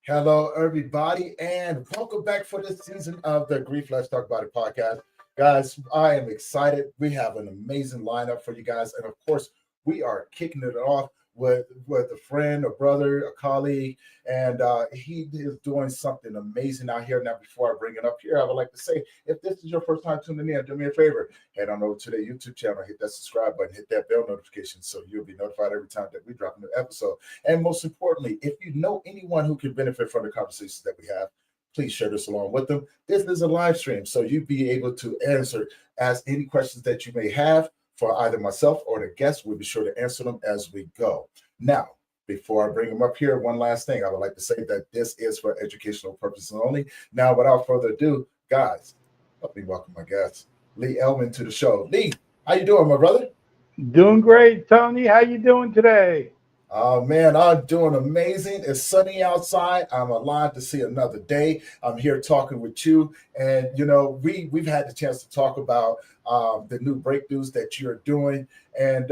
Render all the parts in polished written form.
Hello, everybody, and welcome back for this season of the Grief Let's Talk About It podcast. Guys, I am excited. We have an amazing lineup for you guys, and of course, we are kicking it off with a friend, a brother, a colleague, and he is doing something amazing out here. Now, before I bring it up here, I would like to say, if this is your first time tuning in, do me a favor, head on over to the YouTube channel, hit that subscribe button, hit that bell notification, so you'll be notified every time that we drop a new episode. And most importantly, if you know anyone who can benefit from the conversations that we have, please share this along with them. This is a live stream, so you'll be able to ask any questions that you may have for either myself or the guests. We'll be sure to answer them as we go. Now, before I bring them up here, one last thing. I would like to say that this is for educational purposes only. Now, without further ado, guys, let me welcome my guest, Lee Elman, to the show. Lee, how you doing, my brother? Doing great, Tony. How you doing today? Oh man, I'm doing amazing. It's sunny outside. I'm alive to see another day. I'm here talking with you, and we've had the chance to talk about the new breakthroughs that you're doing, and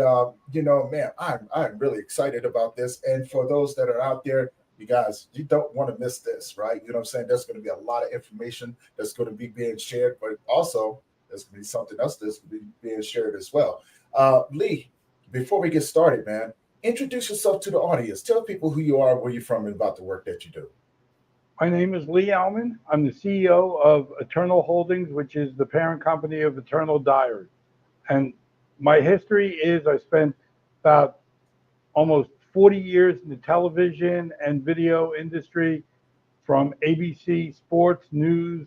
man, I'm really excited about this. And for those that are out there, you guys, you don't want to miss this, right? You know what I'm saying? There's going to be a lot of information that's going to be being shared, but also there's going to be something else that's going to be being shared as well. Lee, before we get started, man, introduce yourself to the audience. Tell people who you are, where you're from, and about the work that you do. My name is Lee Elman. I'm the CEO of Eternal Holdings, which is the parent company of Eternal Diary. And my history is I spent about almost 40 years in the television and video industry, from ABC Sports News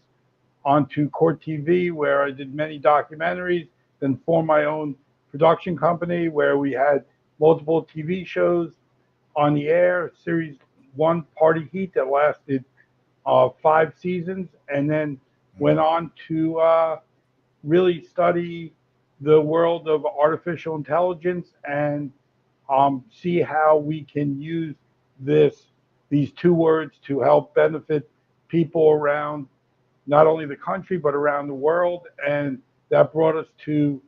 onto Court TV, where I did many documentaries, then formed my own production company where we had multiple TV shows on the air. Series 1, Party Heat, that lasted 5 seasons, and then went on to really study the world of artificial intelligence and see how we can use these two words to help benefit people around not only the country but around the world. And that brought us to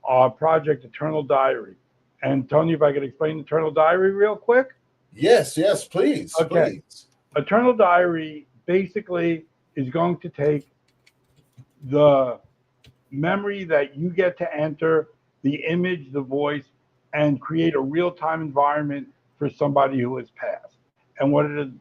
our project Eternal Diary. And Tony, if I could explain Eternal Diary real quick. Yes, please, Okay. please. Eternal Diary basically is going to take the memory that you get to enter, the image, the voice, and create a real-time environment for somebody who has passed. And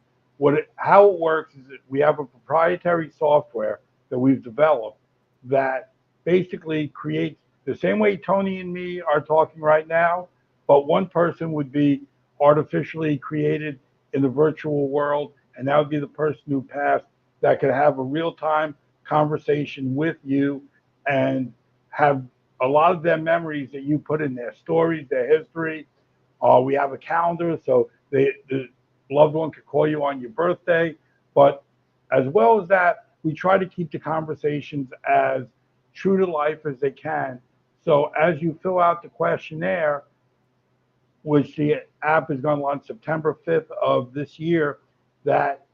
how it works is that we have a proprietary software that we've developed that basically creates the same way Tony and me are talking right now, but one person would be artificially created in the virtual world, and that would be the person who passed, that could have a real-time conversation with you and have a lot of their memories that you put in, their stories, their history. We have a calendar, so the loved one could call you on your birthday. But as well as that, we try to keep the conversations as true to life as they can. So as you fill out the questionnaire, which the app is going to launch September 5th of this year, that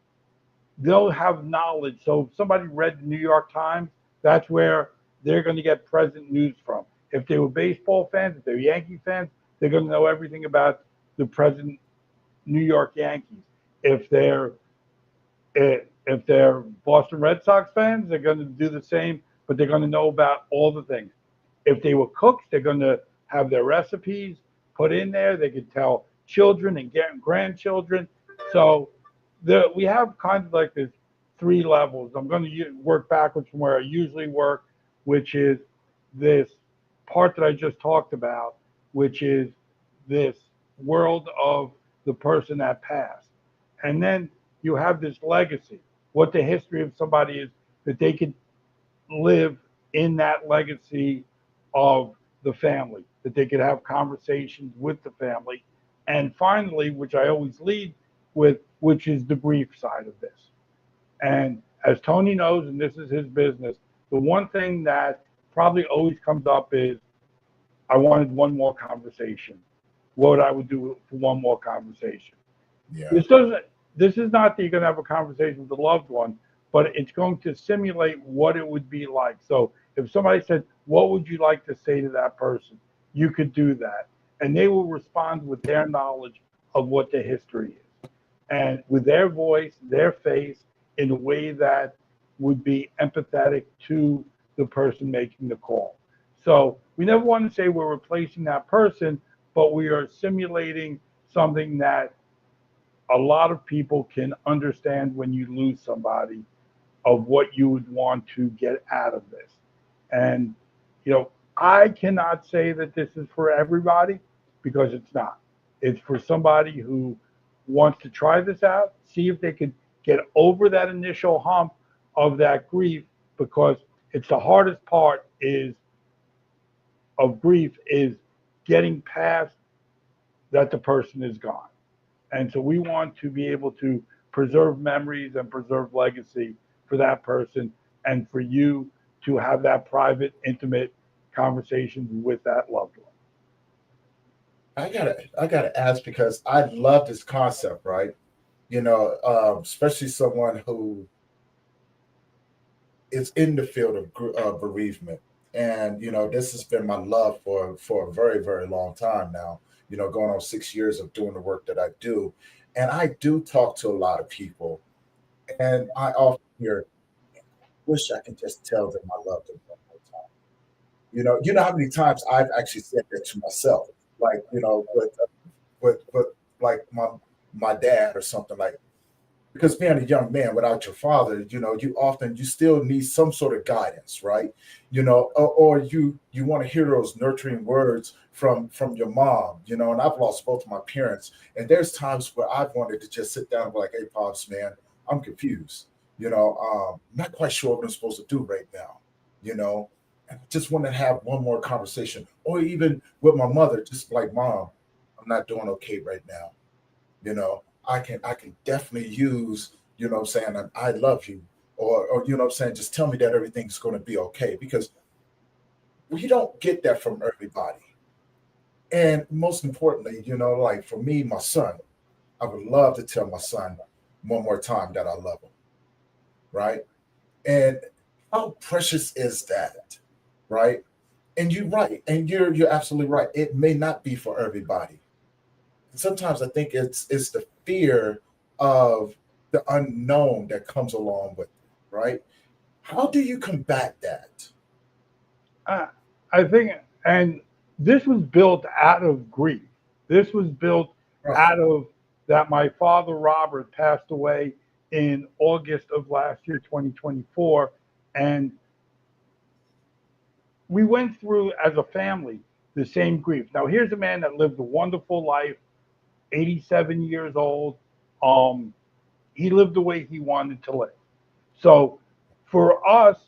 they'll have knowledge. So if somebody read the New York Times, that's where they're going to get present news from. If they were baseball fans, if they're Yankee fans, they're going to know everything about the present New York Yankees. If they're Boston Red Sox fans, they're going to do the same, but they're going to know about all the things. If they were cooks, they're going to have their recipes put in there. They could tell children and grandchildren. So we have kind of like this 3 levels. I'm going to work backwards from where I usually work, which is this part that I just talked about, which is this world of the person that passed. And then you have this legacy, what the history of somebody is, that they could live in that legacy of the family, that they could have conversations with the family. And finally, which I always lead with, which is the grief side of this. And as Tony knows, and this is his business, the one thing that probably always comes up is, I wanted one more conversation. What I would do for one more conversation. Yeah. This is not that you're going to have a conversation with a loved one, but it's going to simulate what it would be like. So if somebody said, what would you like to say to that person? You could do that. And they will respond with their knowledge of what the history is. and with their voice, their face, in a way that would be empathetic to the person making the call. So we never want to say we're replacing that person, but we are simulating something that a lot of people can understand when you lose somebody, of what you would want to get out of this. And, I cannot say that this is for everybody because it's not. It's for somebody who wants to try this out, see if they can get over that initial hump of that grief, because it's the hardest part is of grief is getting past that the person is gone. And so we want to be able to preserve memories and preserve legacy for that person, and for you to have that private, intimate conversations with that loved one. I gotta ask because I love this concept, right? Especially someone who is in the field of bereavement, and this has been my love for a very very long time now. Going on 6 years of doing the work that I do, and I do talk to a lot of people, and I often hear, "Wish I could just tell them I love them one more time." You know how many times I've actually said that to myself, like with like my dad or something, like, because being a young man without your father, you still need some sort of guidance, right? Or you want to hear those nurturing words from your mom. And I've lost both of my parents, and there's times where I've wanted to just sit down and be like, "Hey, pops, man, I'm confused. Not quite sure what I'm supposed to do right now. You know, and I just want to have one more conversation, or even with my mother, just like, Mom, I'm not doing okay right now. I can definitely use, what I'm saying, I love you, or what I'm saying, just tell me that everything's going to be okay, because we don't get that from everybody. And most importantly, like for me, my son, I would love to tell my son one more time that I love him, right? And how precious is that, right? And you're right, and you're absolutely right. It may not be for everybody. Sometimes I think it's the fear of the unknown that comes along with it, right? How do you combat that? Uh, I think, and this was built out of grief. This was built Right. out of that my father Robert passed away in August of last year, 2024, and we went through as a family the same grief. Now, here's a man that lived a wonderful life, 87 years old. Um, he lived the way he wanted to live. So, for us,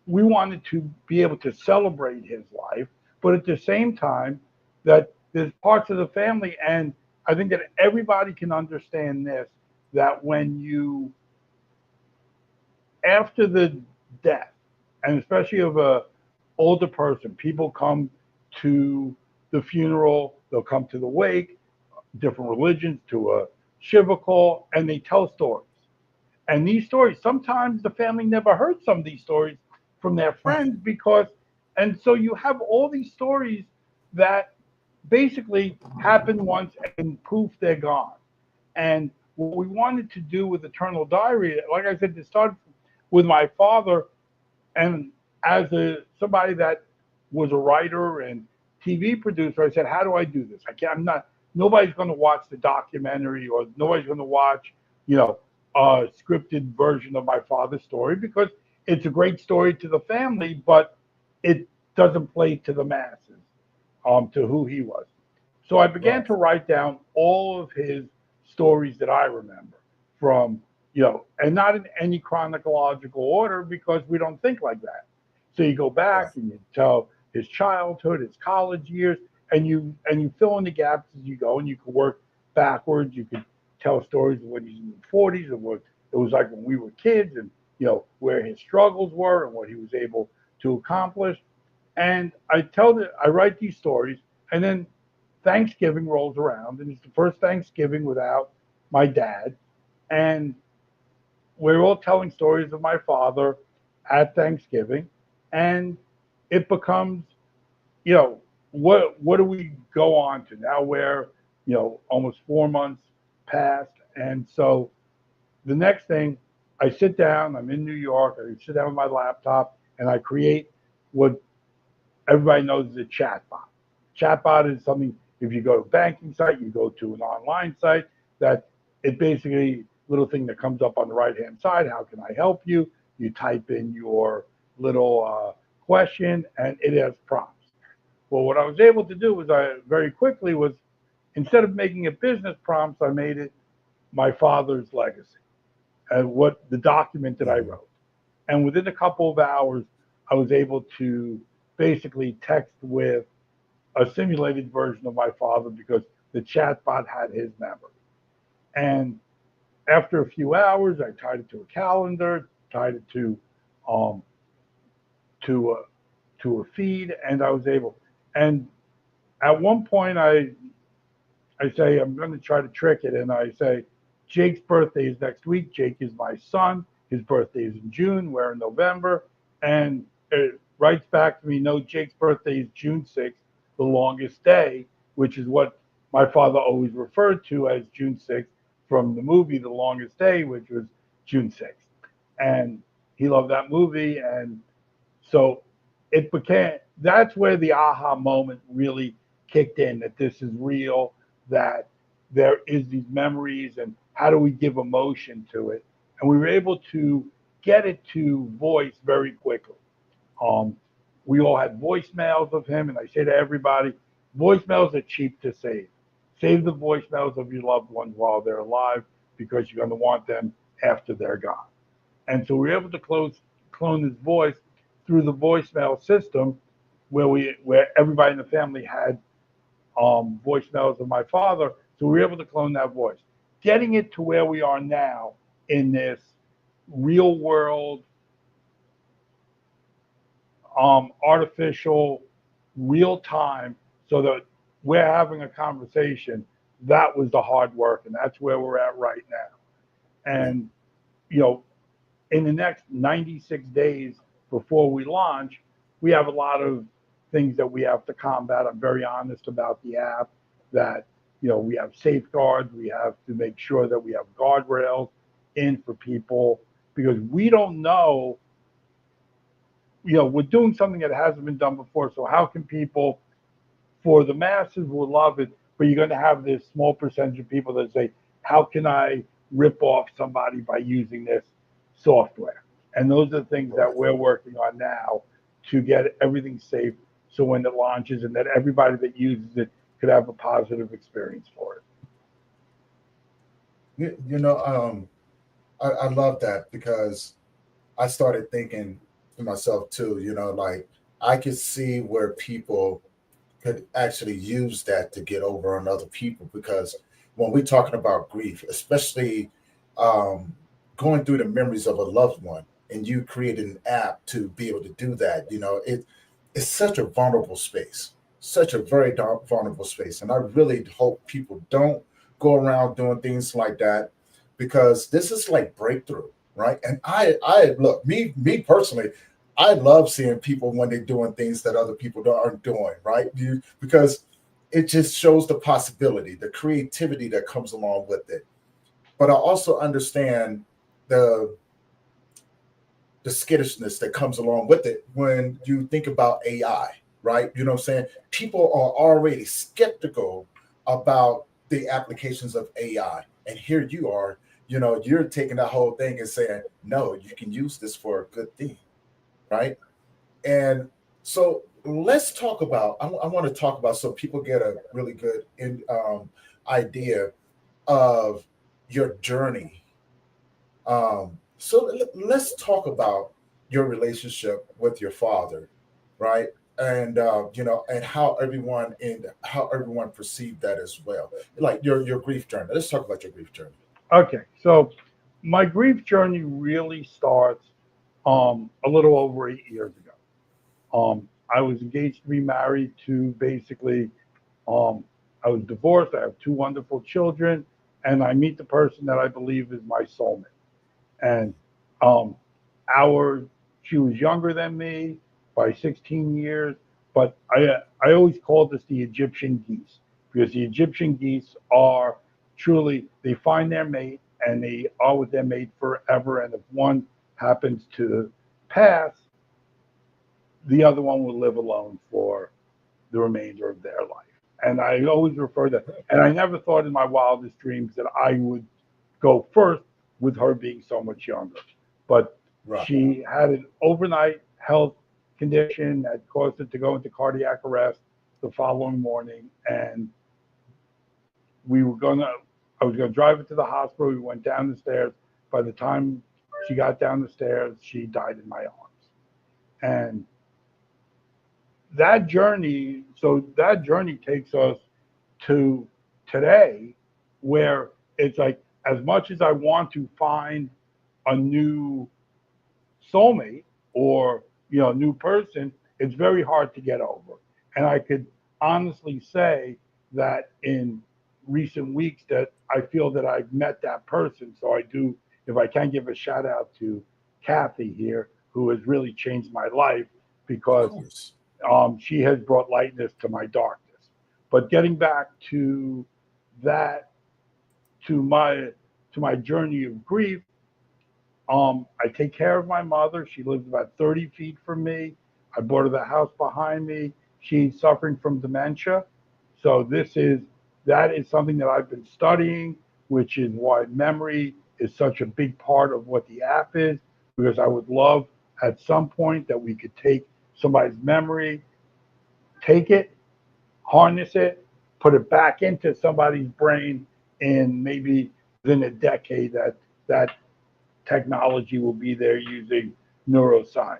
we wanted to be able to celebrate his life, but at the same time, that there's parts of the family, and I think that everybody can understand this, that when you, after the death, and especially of a older person, people come to the funeral, they'll come to the wake, different religions, to a shiva call, and they tell stories. And these stories, sometimes the family never heard some of these stories from their Right. friends, because, and so you have all these stories that basically happen once and poof, they're gone. And what we wanted to do with Eternal Diary, like I said, to start with my father, and as somebody that was a writer and TV producer, I said, how do I do this? I can't. I'm not. Nobody's going to watch the documentary, or nobody's going to watch, you know, a scripted version of my father's story, because it's a great story to the family, but it doesn't play to the masses, to who he was. So I began Right. to write down all of his stories that I remember from, and not in any chronological order, because we don't think like that. So you go Right. back and you tell his childhood, his college years, and you fill in the gaps as you go, and you can work backwards. You can tell stories of when he's in the 40s, and what it was like when we were kids, and where his struggles were and what he was able to accomplish. And I write these stories, and then Thanksgiving rolls around, and it's the first Thanksgiving without my dad, and we're all telling stories of my father at Thanksgiving, and it becomes, what do we go on to now? Where almost 4 months passed, And so the next thing, I sit down, I'm in New York, I sit down with my laptop, and I create what everybody knows is a chatbot. Chatbot is something, if you go to a banking site, you go to an online site, that it basically, little thing that comes up on the right-hand side, how can I help you? You type in your little question, and it has prompts. Well, what I was able to do was very quickly was, instead of making it business prompts, I made it my father's legacy and what the document that I Mhm. wrote. And within a couple of hours, I was able to basically text with a simulated version of my father because the chatbot had his memory. And after a few hours, I tied it to a calendar, tied it um, to a to a feed, and I was able. And at one point, I say I'm going to try to trick it, and I say Jake's birthday is next week. Jake is my son. His birthday is in June. We're in November, and it writes back to me, no, Jake's birthday is June 6th, the longest day, which is what my father always referred to as June 6th from the movie The Longest Day, which was June 6th, and he loved that movie, and so it became, that's where the aha moment really kicked in, that this is real, that there is these memories, and how do we give emotion to it? And we were able to get it to voice very quickly. Um, we all had voicemails of him, and I say to everybody, voicemails are cheap to save. Save the voicemails of your loved ones while they're alive because you're going to want them after they're gone. And so we were able to clone his voice through the voicemail system, where everybody in the family had voicemails of my father. So we were able to clone that voice, getting it to where we are now in this real world, artificial, real time, so that we're having a conversation. That was the hard work, and that's where we're at right now. Yeah. And you know, in the next 96 days before we launch, we have a lot of things that we have to combat. I'm very honest about the app, that we have safeguards. We have to make sure that we have guardrails in for people, because we don't know. We're doing something that hasn't been done before. So how can people, for the masses, will love it, but you're going to have this small percentage of people that say, how can I rip off somebody by using this software? And those are the things that Right. we're working on now to get everything safe, so when it launches, and that everybody that uses it could have a positive experience for it. You know, I love that because I started thinking to myself too, like I could see where people could actually use that to get over on other people because when we're talking about grief, especially um, going through the memories of a loved one, and you created an app to be able to do that, it's such a vulnerable space, such a very vulnerable space, and I really hope people don't go around doing things like that because this is like breakthrough, right? And I look, me personally, I love seeing people when they're doing things that other people aren't doing, right? Because it just shows the possibility, the creativity that comes along with it. But I also understand the the skittishness that comes along with it when you think about AI, right? You know what I'm saying? People are already skeptical about the applications of AI. And here you are, you're taking that whole thing and saying, no, you can use this for a good thing, right? And so let's talk about. I want to talk about so people get a really good idea of your journey. So let's talk about your relationship with your father, right? And and how everyone perceived that as well, like your grief journey. Let's talk about your grief journey. Okay, so my grief journey really starts a little over 8 years ago. I was engaged to be married to, basically, um, I was divorced. I have two wonderful children, and I meet the person that I believe is my soulmate. And um, our she was younger than me by 16 years, but I always called this the Egyptian geese, because the Egyptian geese are truly they find their mate and they are with their mate forever. And if one happens to pass, the other one will live alone for the remainder of their life. And I always refer to, and I never thought in my wildest dreams that I would go first with her being so much younger. But Right. she had an overnight health condition that caused her to go into cardiac arrest the following morning. And we were going to, I was going to drive her to the hospital. We went down the stairs. By the time she got down the stairs, she died in my arms. And that journey takes us to today, where it's like, as much as I want to find a new soulmate or a new person, it's very hard to get over. And I could honestly say that in recent weeks that I feel that I've met that person. So I do, if I can give a shout out to Kathy here, who has really changed my life, Of because course. she has brought lightness to my darkness. But getting back to that, to my journey of grief, I take care of my mother. She lives about 30 feet from me. I bought her the house behind me. She's suffering from dementia. So that is something that I've been studying, which is why memory is such a big part of what the app is, because I would love at some point that we could take somebody's memory, take it, harness it, put it back into somebody's brain in maybe within a decade that technology will be there using neuroscience.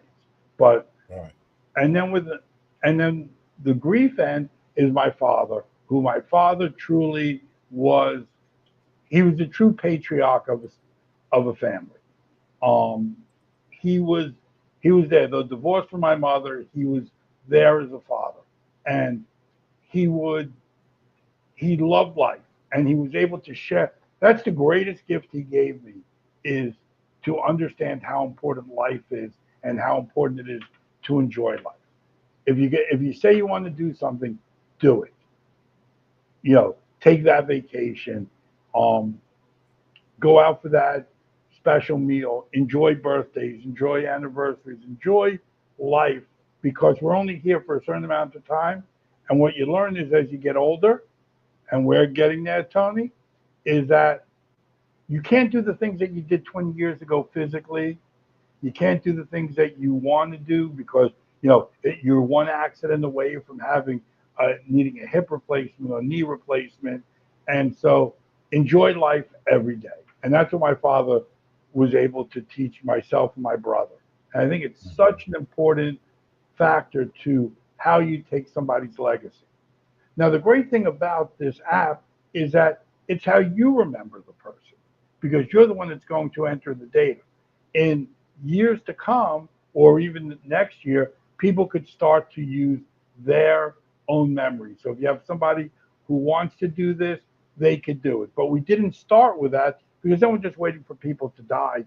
But Right. and then with the, and then the grief end is my father, who my father truly was. He was a true patriarch of a family. Um, he was he was there. The divorce from my mother, he was there as a father, and he would he loved life, and he was able to share. That's the greatest gift he gave me, is to understand how important life is and how important it is to enjoy life. If you say you want to do something, do it. Take that vacation, um, go out for that special meal, enjoy birthdays, enjoy anniversaries, enjoy life, because we're only here for a certain amount of time. And what you learn is, as you get older, and we're getting there, Tony, is that you can't do the things that you did 20 years ago physically. You can't do the things that you want to do because you're one accident away from having needing a hip replacement or knee replacement, and so enjoy life every day. And that's what my father was able to teach myself and my brother. And I think it's Mhm. such an important factor to how you take somebody's legacy. Now, the great thing about this app is that it's how you remember the person, because you're the one that's going to enter the data. In years to come, or even next year, people could start to use their own memory. So if you have somebody who wants to do this, they could do it. But we didn't start with that because then we're just waiting for people to die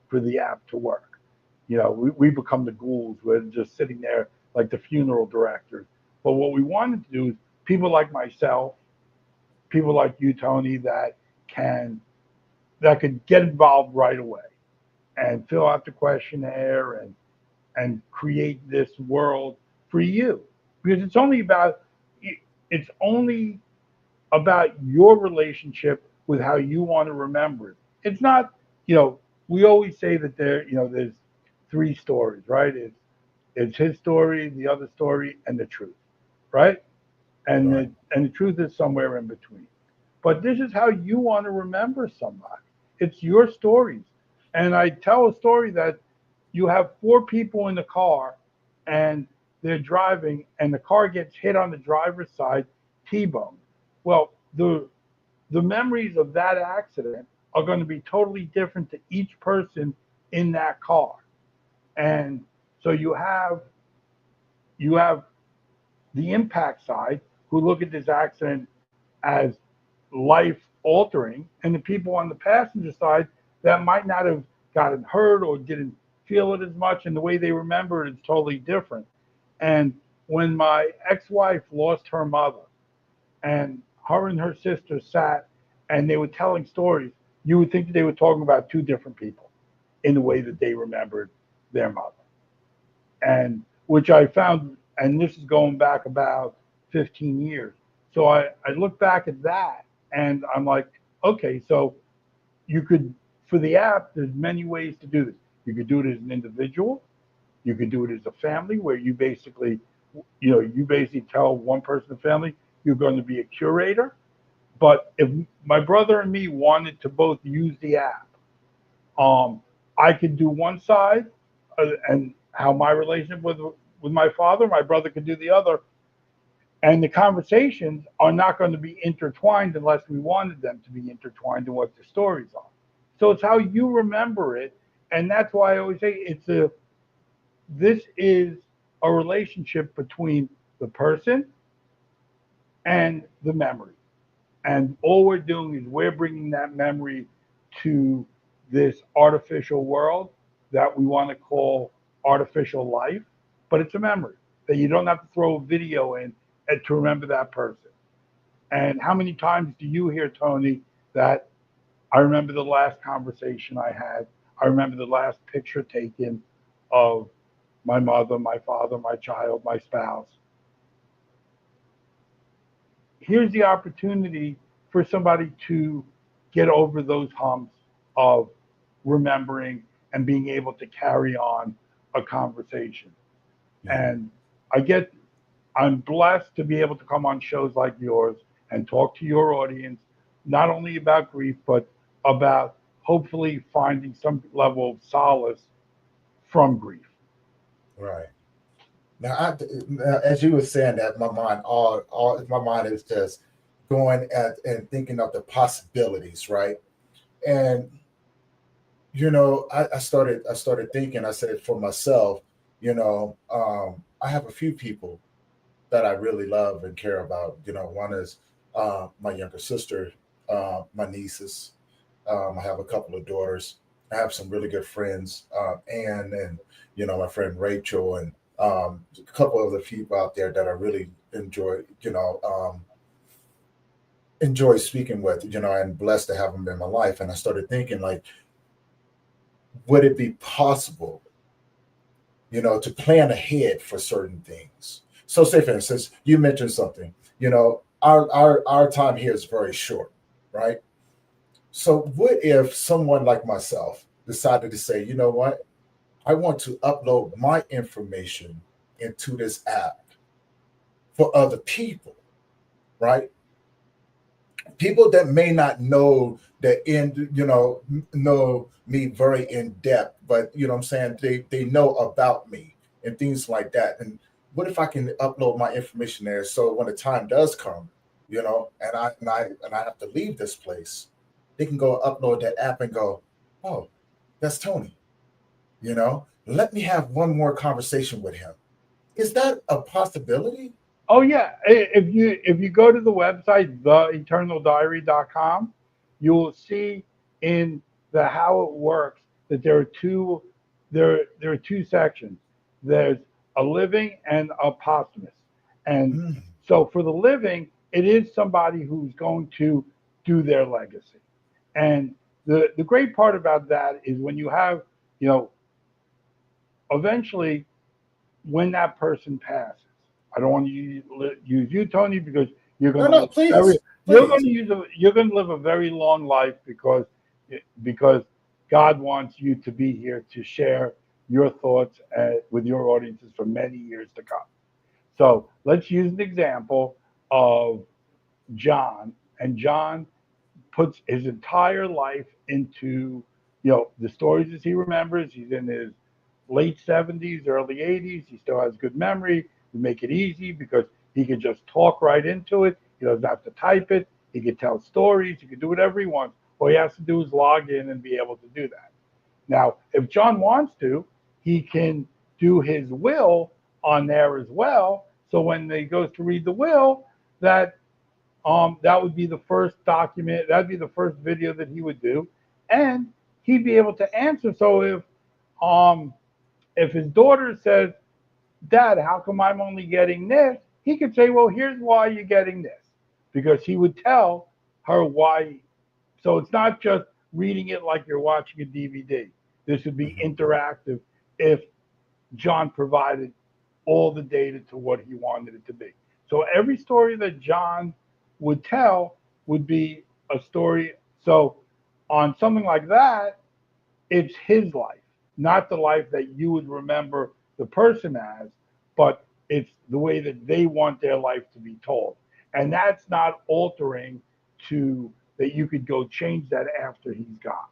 for the app to work. We become the ghouls. We're just sitting there like the funeral directors. But what we wanted to do is people like myself, people like you, Tony, can that could get involved right away and fill out the questionnaire and create this world for you, because it's only about your relationship with how you want to remember it. It's not, you know, we always say that there's three stories, right? It's his story, the other story, and the truth, right? and Right. the, and the truth is somewhere in between. But this is how you want to remember somebody. It's your stories. And I tell a story that you have four people in the car and they're driving and the car gets hit on the driver's side, T-bone. Well, the memories of that accident are going to be totally different to each person in that car. And so you have the impact side, who look at this accident as life altering, and the people on the passenger side that might not have gotten hurt or didn't feel it as much, and the way they remember it is totally different. And when my ex-wife lost her mother, and her sister sat and they were telling stories, you would think that they were talking about two different people in the way that they remembered their mother. And which I found, and this is going back about 15 years. So I look back at that and I'm like, okay, so you could, for the app, there's many ways to do this. You could do it as an individual. You could do it as a family where you basically, you basically tell one person in the family, you're going to be a curator. But if my brother and me wanted to both use the app, I could do one side, and how my relationship with my father, my brother could do the other, and the conversations are not going to be intertwined unless we wanted them to be intertwined in what the stories are. So it's how you remember it, and that's why I always say this is a relationship between the person and the memory. And all we're doing is we're bringing that memory to this artificial world that we want to call artificial life, but it's a memory that you don't have to throw a video in and to remember that person. And how many times do you hear, Tony, that I remember the last conversation I had? I remember the last picture taken of my mother, my father, my child, my spouse. Here's the opportunity for somebody to get over those humps of remembering and being able to carry on a conversation. Yeah. And I get, I'm blessed to be able to come on shows like yours and talk to your audience, not only about grief, but about hopefully finding some level of solace from grief. Right. Now, as you were saying that, my mind is just going at and thinking of the possibilities, right? And I started thinking. I said for myself, I have a few people that I really love and care about. One is my younger sister, my nieces. I have a couple of daughters. I have some really good friends, Anne and my friend Rachel and a couple of other people out there that I really enjoy speaking with. And blessed to have them in my life. And I started thinking like, would it be possible, to plan ahead for certain things? So, say for instance, you mentioned something. Our time here is very short, right? So, what if someone like myself decided to say, you know what, I want to upload my information into this app for other people, right? People that may not know know me very in depth, but I'm saying they know about me and things like that. And what if I can upload my information there so when the time does come, and I have to leave this place, they can go upload that app and go, oh, that's Tony. Let me have one more conversation with him. Is that a possibility? Oh yeah, if you go to the website theeternaldiary.com, you will see in the how it works that there are two sections. There's a living and a posthumous. And Mm, so for the living, it is somebody who's going to do their legacy. And the great part about that is when you have, you know, eventually when that person passes. I don't want to use you, Tony, because you're going no, to no, live please, please. you're going to live a very long life because God wants you to be here to share your thoughts with your audiences for many years to come. So let's use an example of John, and John puts his entire life into the stories as he remembers. He's in his late 70s, early 80s. He still has good memory. We make it easy because he can just talk right into it. He doesn't have to type it. He can tell stories. He can do whatever he wants. All he has to do is log in and be able to do that. Now, if John wants to, he can do his will on there as well. So when he goes to read the will, that would be the first document. That'd be the first video that he would do, and he'd be able to answer. So um if his daughter says, "Dad, how come I'm only getting this?" He could say, "Well, here's why you're getting this," because he would tell her why So it's not just reading it like you're watching a DVD. This would be Mhm. interactive if John provided all the data to what he wanted it to be. So every story that John would tell would be a story. So on something like that, it's his life, not the life that you would remember the person as, but it's the way that they want their life to be told. And that's not altering to that you could go change that after he's gone.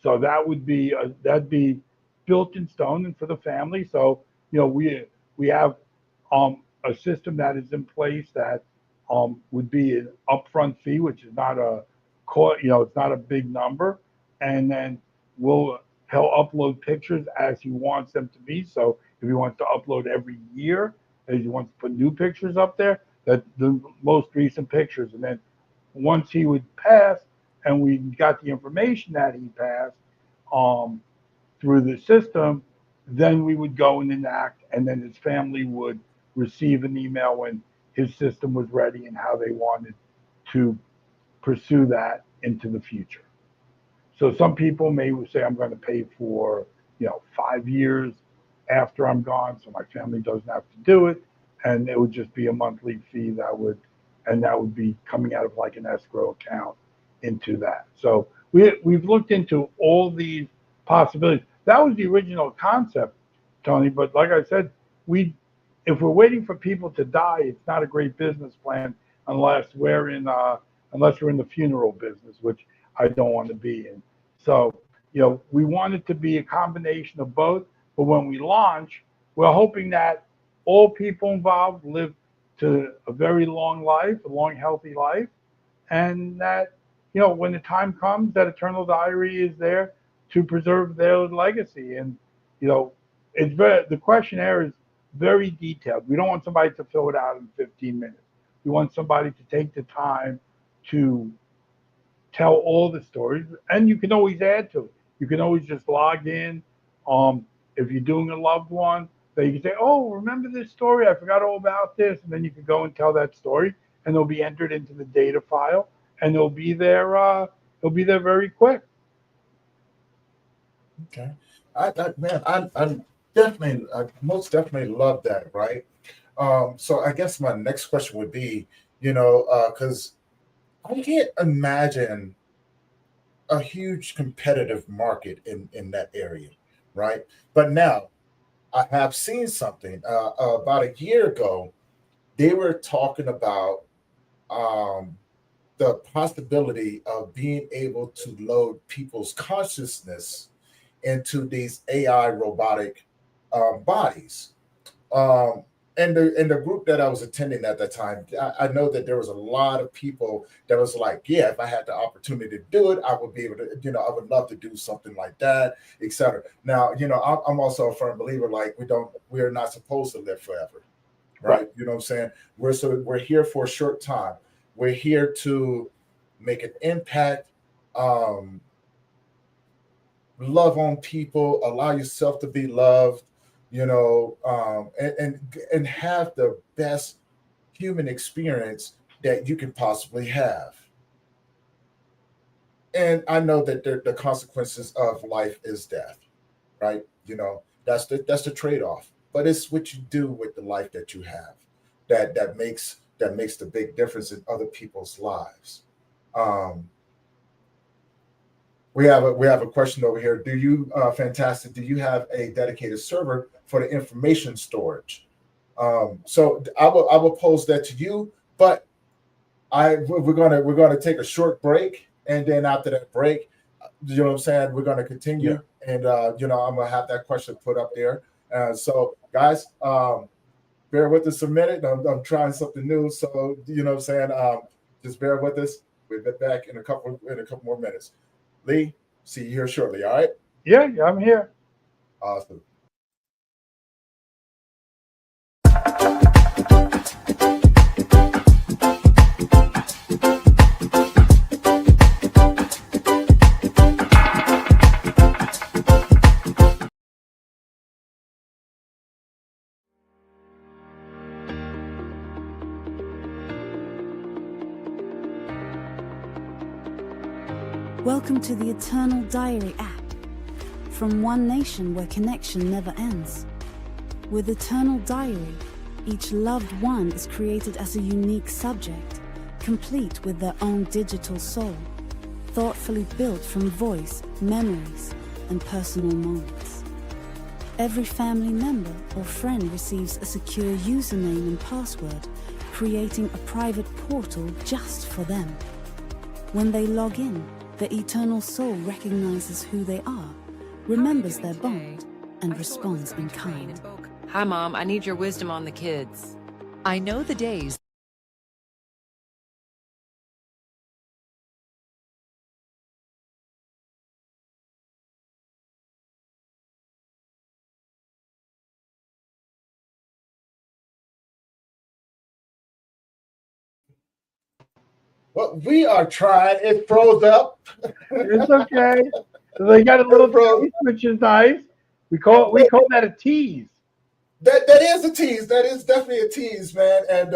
So that'd be built in stone and for the family. So we have a system that is in place that would be an upfront fee, which is not a it's not a big number, and then we'll he'll upload pictures as he wants them to be. So if he wants to upload every year, as he wants to put new pictures up there, that the most recent pictures, and then once he would pass, and we got the information that he passed um, through the system, then we would go and enact, and then his family would receive an email when his system was ready and how they wanted to pursue that into the future. So some people may say, I'm going to pay for, 5 years after I'm gone, so my family doesn't have to do it, and it would just be a monthly fee and that would be coming out of like an escrow account into that. So we've looked into all these possibilities. That was the original concept, Tony. But like I said, we if we're waiting for people to die, it's not a great business plan unless we're in the funeral business, which I don't want to be in. So, we want it to be a combination of both. But when we launch, we're hoping that all people involved live to a very long life, a long, healthy life, and that, when the time comes, that Eternal Diary is there to preserve their legacy. And, the questionnaire is very detailed. We don't want somebody to fill it out in 15 minutes. We want somebody to take the time to tell all the stories, and you can always add to it. You can always just log in. If you're doing a loved one, that you can say, "Oh, remember this story? I forgot all about this," and then you can go and tell that story, and they'll be entered into the data file, and they'll be there. They'll be there very quick. Okay. Man, I'm definitely, I most definitely love that, right? So I guess my next question would be, because I can't imagine a huge competitive market in that area, right? But now I have seen something about a year ago. They were talking about um, the possibility of being able to load people's consciousness into these AI robotic bodies. Um, and the group that I was attending at that time, I know that there was a lot of people that was like, yeah, if I had the opportunity to do it, I would be able to, I would love to do something like that, etc. Now, I'm also a firm believer, like we're not supposed to live forever, Right. right? You know what I'm saying? We're here for a short time. We're here to make an impact, um, love on people, allow yourself to be loved, and have the best human experience that you can possibly have. And I know that the consequences of life is death, right? That's the trade-off. But it's what you do with the life that you have that makes the big difference in other people's lives. Um, we have a question over here. Do you fantastic? Do you have a dedicated server for the information storage? So I will pose that to you, but we're gonna take a short break, and then after that break, you know what I'm saying, we're gonna Yeah. continue, and I'm gonna have that question put up there. So guys, bear with us a minute. I'm trying something new, so you know what I'm saying. Just bear with us. We'll be back in a couple more minutes. Lee, see you here shortly. All right. Yeah, yeah, I'm here. Awesome. All right, guys. So welcome back. Welcome back to the season of the Grief Let's Talk About It podcast. Guys, I am excited. We have an amazing lineup for you guys, and of course, we are kicking it off. The season of the Grief Let's Talk About It podcast. We are kicking it off with the innovator. So, guys, Welcome to the Eternal Diary app, from one nation where connection never ends. With Eternal Diary, each loved one is created as a unique subject, complete with their own digital soul, thoughtfully built from voice, memories, and personal moments. Every family member or friend receives a secure username and password, creating a private portal just for them. When they log in, the eternal soul recognizes who they are, remembers their bond, and responds in kind. Hi, Mom. I need your wisdom on the kids. I know the days. Well, we are trying. It froze up. It's okay. So they got a little taste, which is nice. We call that a tease. That is a tease. That is definitely a tease, man. And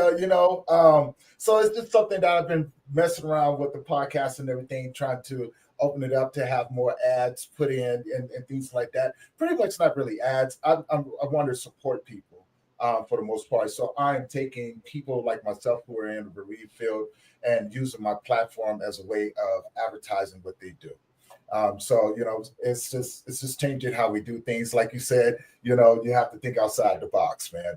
so it's just something that I've been messing around with the podcast and everything, trying to open it up to have more ads put in and things like that. Pretty much not really ads. I want to support people for the most part. So I'm taking people like myself who are in the bereaved field and using my platform as a way of advertising what they do. So it's just changing how we do things. Like you said, you have to think outside the box, man.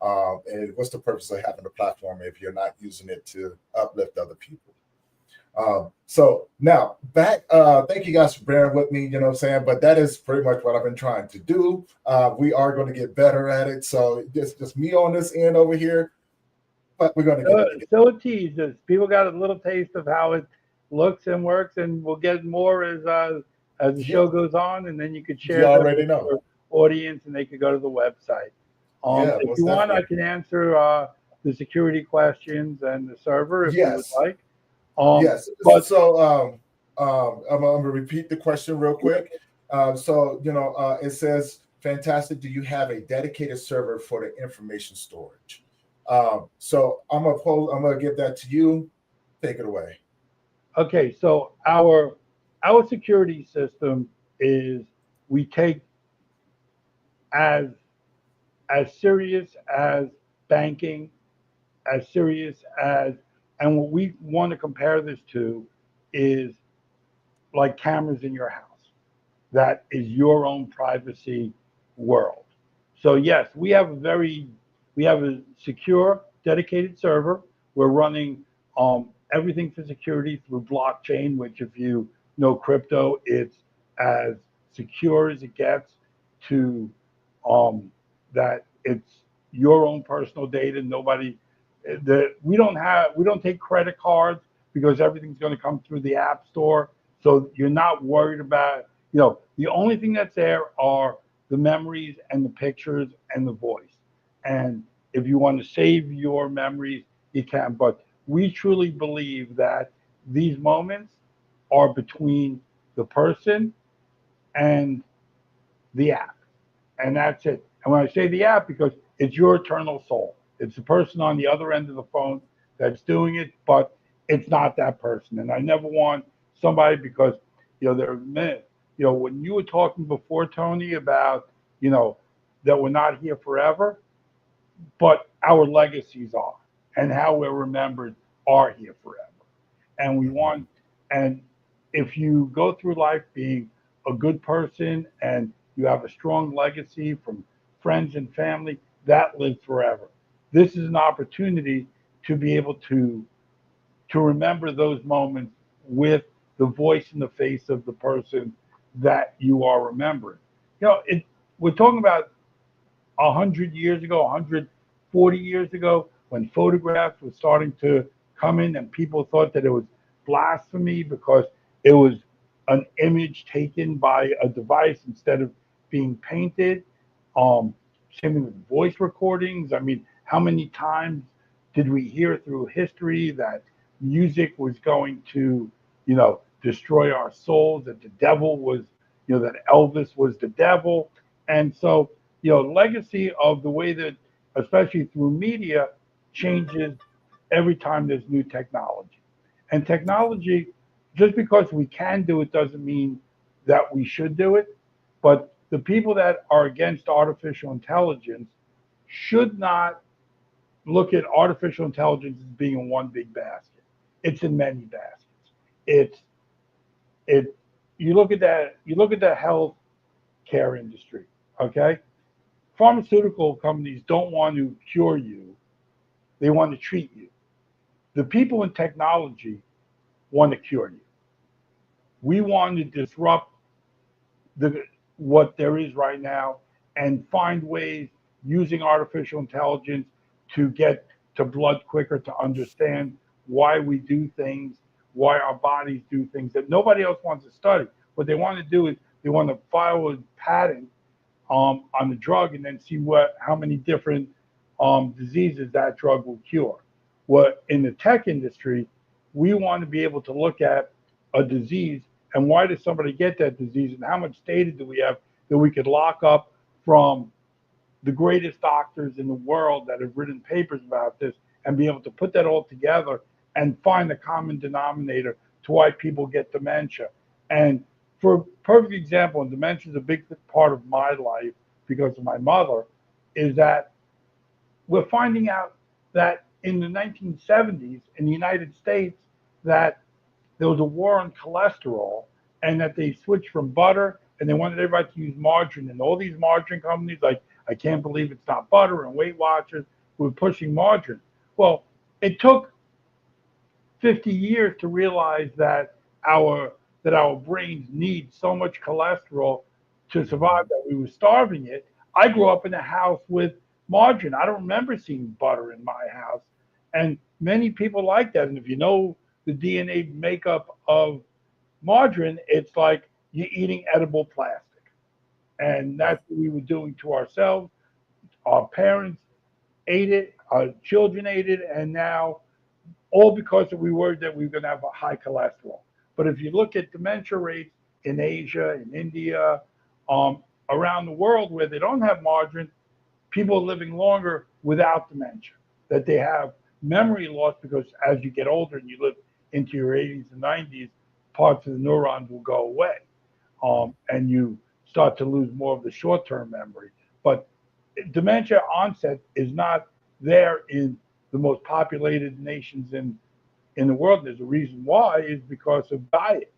And what's the purpose of having a platform if you're not using it to uplift other people? So now back. Thank you guys for bearing with me. You know what I'm saying? But that is pretty much what I've been trying to do. We are going to get better at it. So just me on this end over here, but we're going to get it. Still a tease. People got a little taste of how it looks and works, and we'll get more as the show goes on, and then you could share that with your audience, and they could go to the website. If you want, I can answer the security questions and the server if you would like. Yes. But so I'm going to repeat the question real quick. It says, fantastic. Do you have a dedicated server for the information storage? So I'm gonna give that to you. Take it away. Okay, so our security system is, we take as serious as banking, as serious as, and what we want to compare this to is like cameras in your house. That is your own privacy world. So yes, we have a secure, dedicated server. We're running everything for security through blockchain, which, if you know crypto, it's as secure as it gets, to that it's your own personal data. We don't take credit cards because everything's going to come through the app store. So you're not worried about, the only thing that's there are the memories and the pictures and the voice. And if you want to save your memories, you can. But we truly believe that these moments are between the person and the app. And that's it. And when I say the app, because it's your eternal soul. It's the person on the other end of the phone that's doing it, but it's not that person. And I never want somebody, because, there are men, when you were talking before, Tony, about, that we're not here forever, but our legacies are, and how we're remembered are here forever. And if you go through life being a good person and you have a strong legacy from friends and family, that lives forever. This is an opportunity to be able to remember those moments with the voice and the face of the person that you are remembering. We're talking about 100 years ago, 140 years ago, when photographs were starting to come in, and people thought that it was blasphemy because it was an image taken by a device instead of being painted. Same with voice recordings. I mean, how many times did we hear through history that music was going to, destroy our souls, that the devil was, that Elvis was the devil? And so, legacy of the way that, especially through media, changes every time there's new technology. And technology just because we can do it doesn't mean that we should do it. But the people that are against artificial intelligence should not look at artificial intelligence as being in one big basket. It's in many baskets. It's it. You look at that. You look at the health care industry. Okay, pharmaceutical companies don't want to cure you; they want to treat you. The people in technology want to cure you. We want to disrupt the what there is right now and find ways using artificial intelligence to get to blood quicker, to understand why we do things, why our bodies do things that nobody else wants to study. What they want to do is they want to file a patent on the drug and then see how many different diseases that drug will cure. What in the tech industry, we want to be able to look at a disease and why does somebody get that disease and how much data do we have that we could lock up from the greatest doctors in the world that have written papers about this and be able to put that all together and find the common denominator to why people get dementia. And for a perfect example, and dementia is a big part of my life because of my mother, is that we're finding out that in the 1970s in the United States that there was a war on cholesterol and that they switched from butter and they wanted everybody to use margarine. And all these margarine companies, like, I can't believe it's not butter, and Weight Watchers were pushing margarine. Well, it took 50 years to realize that our brains need so much cholesterol to survive that we were starving it. I grew up in a house with margarine. I don't remember seeing butter in my house. And many people like that. And if you know the DNA makeup of margarine, it's like you're eating edible plastic. And that's what we were doing to ourselves. Our parents ate it, our children ate it, and now all because we were worried that we were going to have a high cholesterol. But if you look at dementia rates in Asia, in India, around the world where they don't have margarine, people are living longer without dementia. That they have memory loss because as you get older and you live into your 80s and 90s, parts of the neurons will go away, and you start to lose more of the short-term memory. But dementia onset is not there in the most populated nations in the world. There's a reason why is because of diet.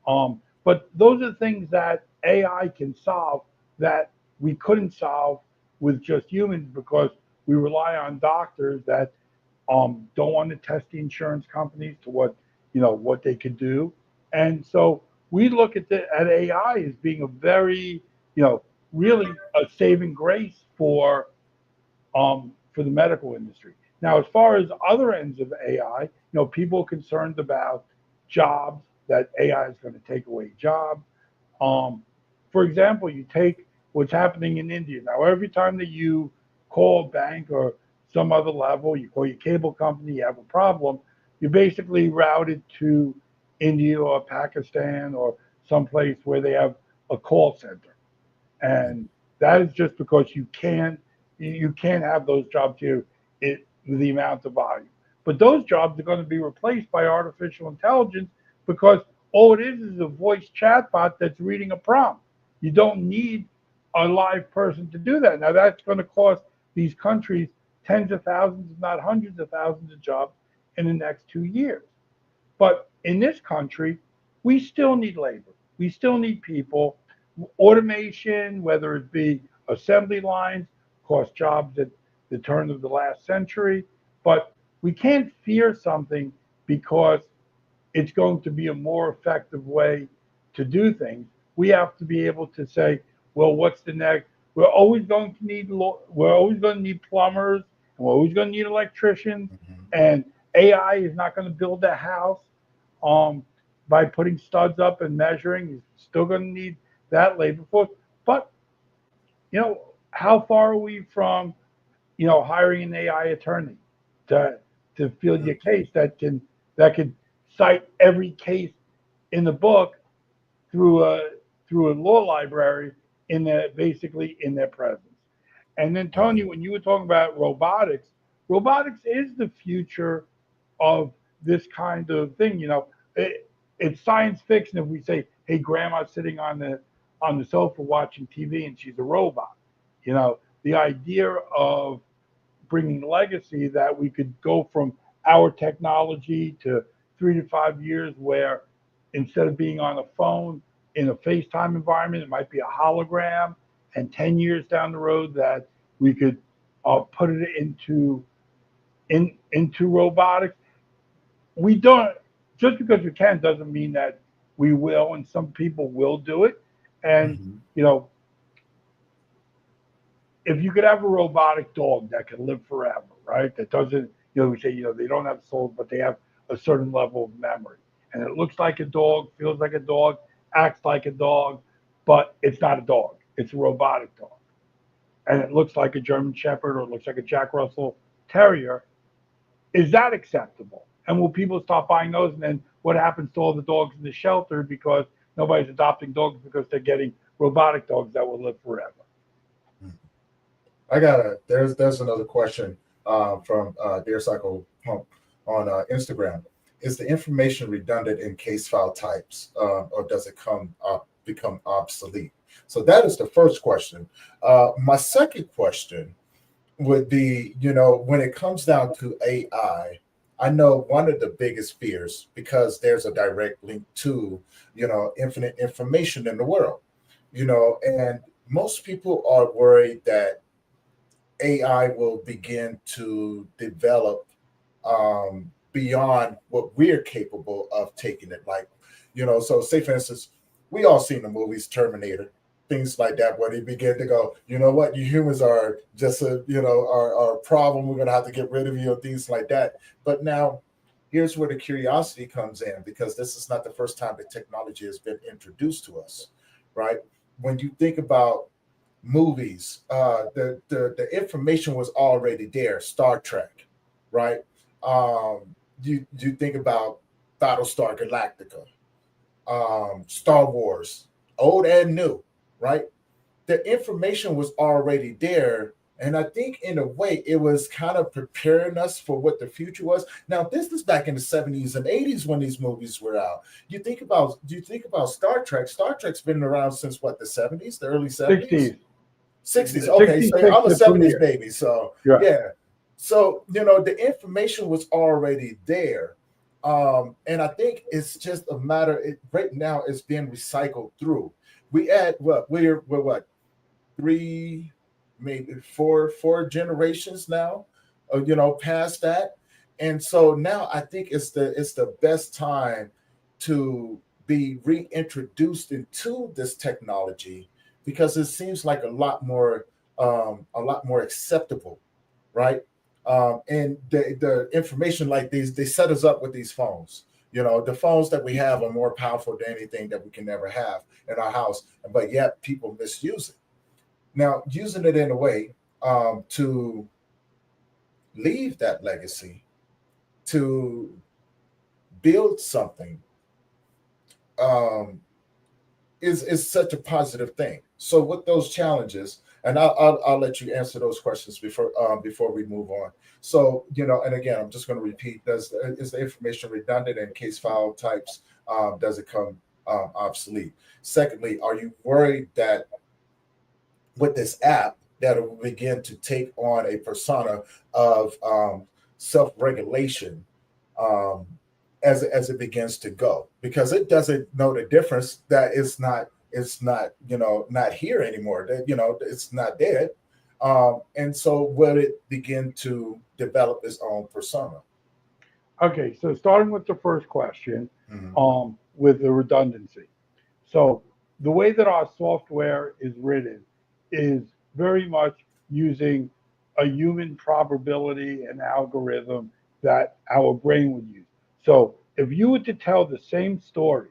But those are the things that AI can solve that we couldn't solve with just humans because we rely on doctors that don't want to test the insurance companies to what they could do. And so we look at AI as being a very, really a saving grace for the medical industry. Now, as far as other ends of AI, people are concerned about jobs, that AI is going to take away jobs. For example, you take what's happening in India. Now, every time that you call a bank or some other level, you call your cable company, you have a problem, you're basically routed to India or Pakistan or someplace where they have a call center. And that is just because you can't have those jobs here with the amount of volume. But those jobs are going to be replaced by artificial intelligence because all it is a voice chatbot that's reading a prompt. You don't need a live person to do that. Now that's going to cost these countries tens of thousands, if not hundreds of thousands of jobs in the next 2 years. But in this country, we still need labor. We still need people. Automation, whether it be assembly lines, cost jobs at the turn of the last century. But we can't fear something because it's going to be a more effective way to do things. We have to be able to say, well, what's the next? We're always going to need plumbers, and we're always going to need electricians, and AI is not going to build a house by putting studs up and measuring. You're still going to need that labor force. But how far are we from hiring an AI attorney to field your case that could cite every case in the book through a law library basically in their presence. And then Tony, when you were talking about robotics is the future of this kind of thing. it's science fiction if we say, hey, grandma's sitting on the sofa watching TV and she's a robot. The idea of bringing legacy that we could go from our technology to 3 to 5 years where instead of being on a phone in a FaceTime environment, it might be a hologram, and 10 years down the road that we could put it into robotics. We don't, just because we can doesn't mean that we will, and some people will do it. And Mhm. If you could have a robotic dog that can live forever, right? That doesn't, we say, they don't have souls, but they have a certain level of memory. And it looks like a dog, feels like a dog, acts like a dog, but it's not a dog. It's a robotic dog. And it looks like a German Shepherd or it looks like a Jack Russell Terrier. Is that acceptable? And will people stop buying those? And then what happens to all the dogs in the shelter because nobody's adopting dogs because they're getting robotic dogs that will live forever? There's another question from Dear Cycle Pump on Instagram. Is the information redundant in case file types, or does it become obsolete? So that is the first question. My second question would be, when it comes down to AI, I know one of the biggest fears, because there's a direct link to, infinite information in the world, and most people are worried that AI will begin to develop beyond what we're capable of taking it. Like, so say for instance, we all seen the movies Terminator, things like that, where they begin to go, you know what, you humans are just are a problem. We're gonna have to get rid of you, and things like that. But now here's where the curiosity comes in, because this is not the first time that technology has been introduced to us, right? When you think about movies, the information was already there. Star Trek, right? You think about Battlestar Galactica, Star Wars, old and new, right? The information was already there. And I think in a way it was kind of preparing us for what the future was. Now, this is back in the 70s and 80s when these movies were out. Do you think about Star Trek? Star Trek's been around since what, the 70s, the early 70s? 60s. 60s. Okay, so I'm a 70s baby. So Yeah. yeah. So, the information was already there. And I think it's just a matter, right now it's being recycled through. We add we're what, three, maybe four generations now, past that. And so now I think it's the best time to be reintroduced into this technology, because it seems like a lot more acceptable, right? And the information like these, they set us up with these phones. The phones that we have are more powerful than anything that we can ever have in our house, but yet people misuse it. Now, using it in a way to leave that legacy, to build something, um, is such a positive thing. So, with those challenges, and I'll let you answer those questions before we move on. So, and again, I'm just going to repeat: is the information redundant in case file types? Does it come obsolete? Secondly, are you worried that with this app that will begin to take on a persona of self-regulation, um, as it begins to go, because it doesn't know the difference that it's not not here anymore, that it's not dead, and so will it begin to develop its own persona? Okay, so starting with the first question, Mhm. with the redundancy. So the way that our software is written is very much using a human probability and algorithm that our brain would use. So if you were to tell the same story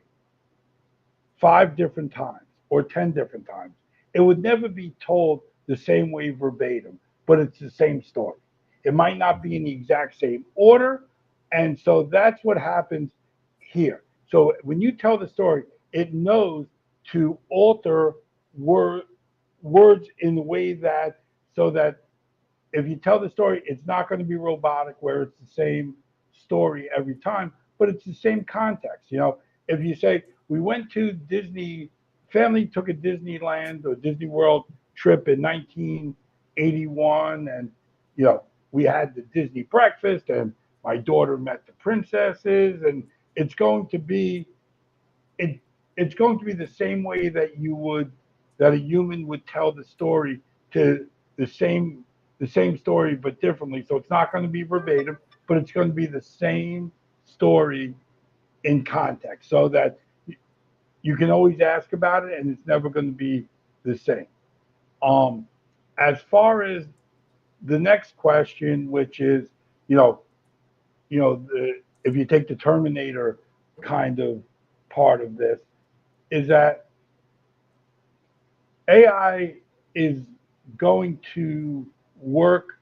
5 different times or 10 different times, it would never be told the same way verbatim, but it's the same story. It might not be in the exact same order. And so that's what happens here. So when you tell the story, it knows to alter word, words in the way that, so that if you tell the story, it's not going to be robotic where it's the same story every time, but it's the same context. if you say we went to Disney, family took a Disneyland or Disney World trip in 1981, and we had the Disney breakfast, and my daughter met the princesses, and it's going to be it it's going to be the same way that a human would tell the story to the same the same story but differently. So it's not going to be verbatim, but it's going to be the same story in context, so that you can always ask about it, and it's never going to be the same. Um, as far as the next question, which is, you know, if you take the Terminator kind of part of this, is that AI is going to work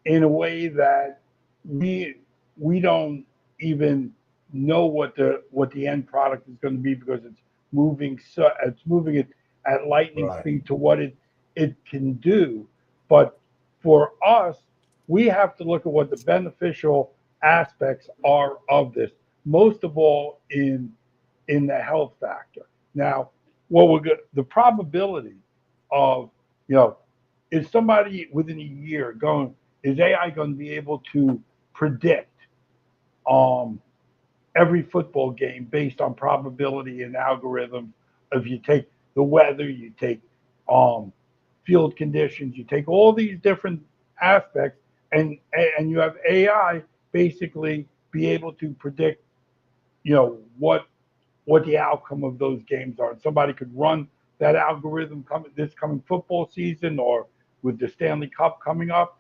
in a way that we we don't even know what the end product is going to be, because it's moving it at lightning Right. speed to what it can do. But for us, we have to look at what the beneficial aspects are of this, most of all in the health factor. Now, the probability of, you know, is somebody within a year is AI going to be able to predict um, every football game based on probability and algorithms? If you take the weather, you take um, field conditions, you take all these different aspects, and you have AI basically be able to predict, what the outcome of those games are. And somebody could run that algorithm this coming football season, or with the Stanley Cup coming up,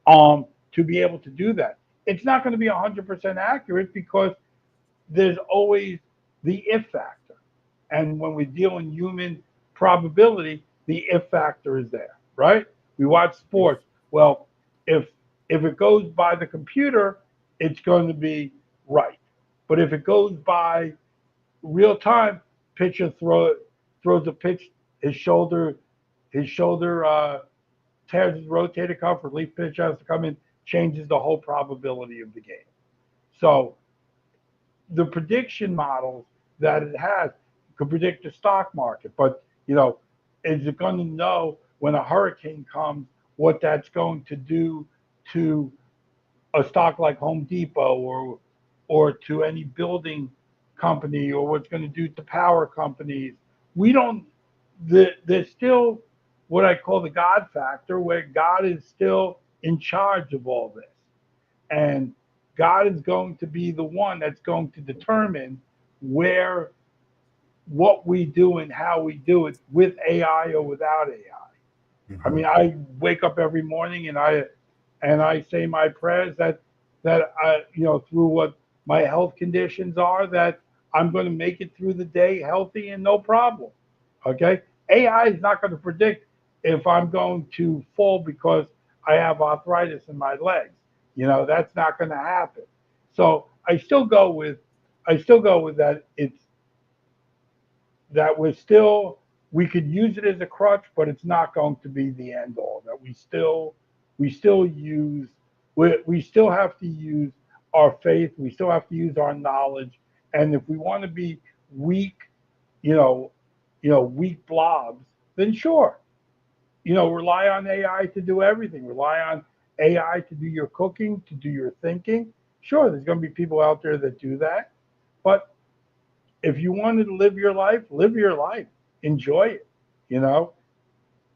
to be able to do that. It's not going to be 100% accurate, because there's always the if factor. And when we deal in human probability, the if factor is there, right? We watch sports. Well, if it goes by the computer, it's going to be right. But if it goes by real time, pitcher throws a pitch, his shoulder tears his rotator cuff, relief pitch has to come in, changes the whole probability of the game. So the prediction models that it has could predict the stock market, but is it going to know when a hurricane comes what that's going to do to a stock like Home Depot, or to any building company, or what's going to do to power companies? We don't. There's still what I call the God factor, where God is still in charge of all this, and God is going to be the one that's going to determine what we do and how we do it, with AI or without AI. I Mhm. mean, I wake up every morning, and I say my prayers that I, through what my health conditions are, that I'm going to make it through the day healthy and no problem. Okay, AI is not going to predict if I'm going to fall because I have arthritis in my legs. That's not going to happen. So I still go with that. It's that we could use it as a crutch, but it's not going to be the end all. That we still have to use our faith. We still have to use our knowledge. And if we want to be weak, you know, weak blobs, then sure, rely on AI to do everything. Rely on AI to do your cooking, to do your thinking. Sure, there's going to be people out there that do that, but if you wanted to live your life, enjoy it. You know,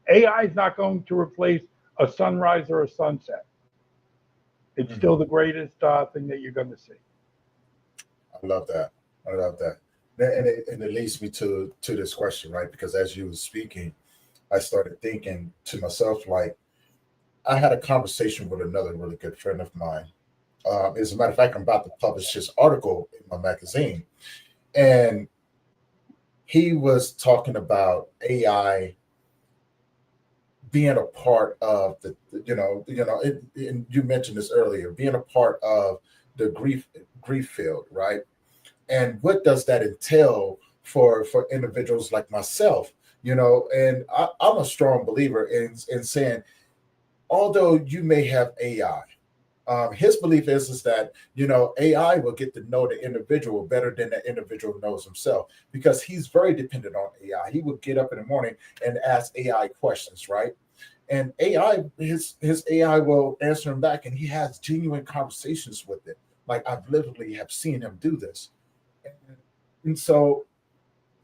AI is not going to replace a sunrise or a sunset. It's still Mhm. the greatest thing that you're going to see. I love that. I love that. And it leads me to this question, right? Because as you were speaking, I started thinking to myself, like, I had a conversation with another really good friend of mine. As a matter of fact, I'm about to publish his article in my magazine, and he was talking about AI being a part of and you mentioned this earlier, being a part of the grief field, right? And what does that entail for individuals like myself? And I'm a strong believer in saying, although you may have AI, His belief is that, you know, AI will get to know the individual better than the individual knows himself, because he's very dependent on AI. He would get up in the morning and ask AI questions, right? And AI, his AI will answer him back, and he has genuine conversations with it. Like, I've literally have seen him do this. And so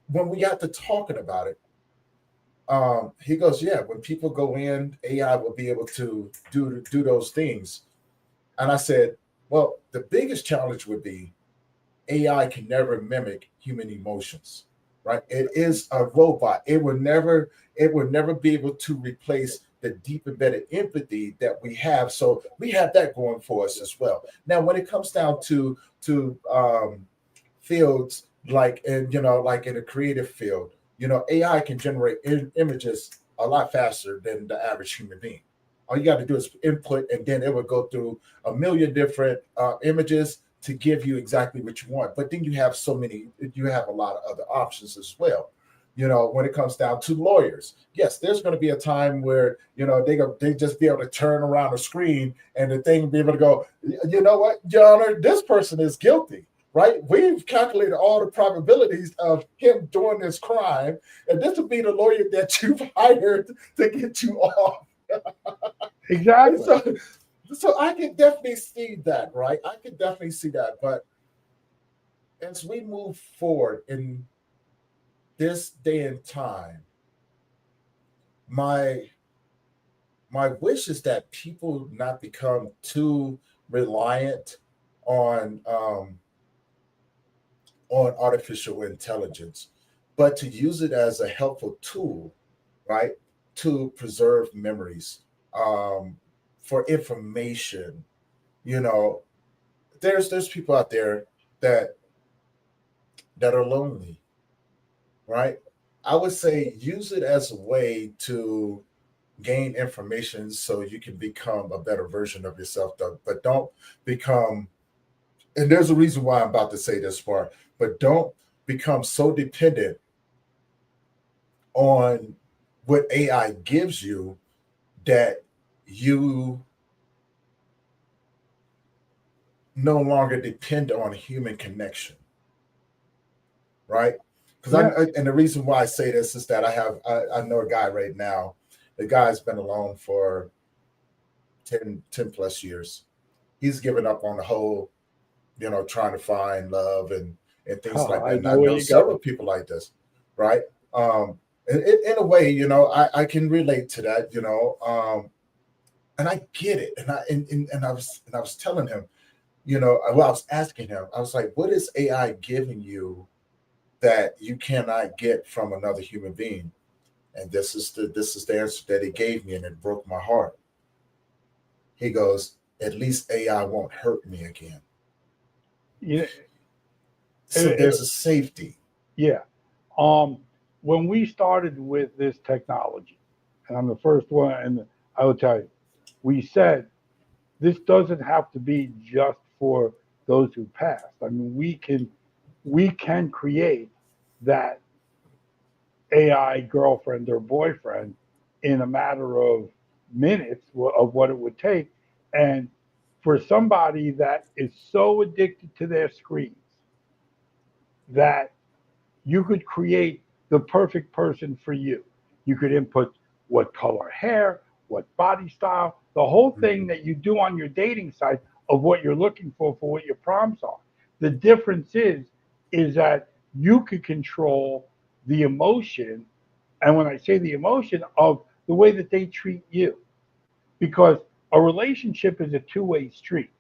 when we got to talking about it, he goes, yeah, when people go in, AI will be able to do those things. And I said, well, the biggest challenge would be AI can never mimic human emotions, right? It is a robot. It will never be able to replace the deep embedded empathy that we have. So we have that going for us as well. Now, when it comes down to fields like, and you know, like in a creative field, you know, AI can generate images a lot faster than the average human being. All you got to do is input, and then it will go through a million different images to give you exactly what you want. But then you have you have a lot of other options as well. You know, when it comes down to lawyers, yes, there's going to be a time where, you know, they just be able to turn around the screen and the thing be able to go, you know what, Your Honor, this person is guilty, right? We've calculated all the probabilities of him doing this crime, and this will be the lawyer that you've hired to get you off. Exactly. So I can definitely see that, right? I can definitely see that. But as we move forward in this day and time, my my wish is that people not become too reliant on artificial intelligence, but to use it as a helpful tool, right? To preserve memories, for information. You know, there's people out there that are lonely, right? I would say use it as a way to gain information so you can become a better version of yourself, though. But don't become, and there's a reason why I'm about to say this part, but don't become so dependent on what AI gives you that you no longer depend on human connection, right? Because Yeah. and the reason why I say this is that I know a guy right now. The guy's been alone for 10 plus years. He's given up on the whole, you know, trying to find love and things Oh, like I that. And know I where know you're several going. people like this, right? In a way, you know, I can relate to that, you know, and I get it. And I was telling him, you know, well, I was asking him, I was like, what is AI giving you that you cannot get from another human being? And this is the answer that he gave me, and it broke my heart. He goes, at least AI won't hurt me again. You know, So there's a safety. yeah. Um, when we started with this technology, and I'm the first one, and I will tell you, we said this doesn't have to be just for those who passed. I mean, we can create that AI girlfriend or boyfriend in a matter of minutes of what it would take. And for somebody that is so addicted to their screens that you could create the perfect person for you. You could input what color hair, what body style, the whole thing Mhm. that you do on your dating site of what you're looking for what your prompts are. The difference is that you could control the emotion, and when I say the emotion of the way that they treat you, because a relationship is a two-way street.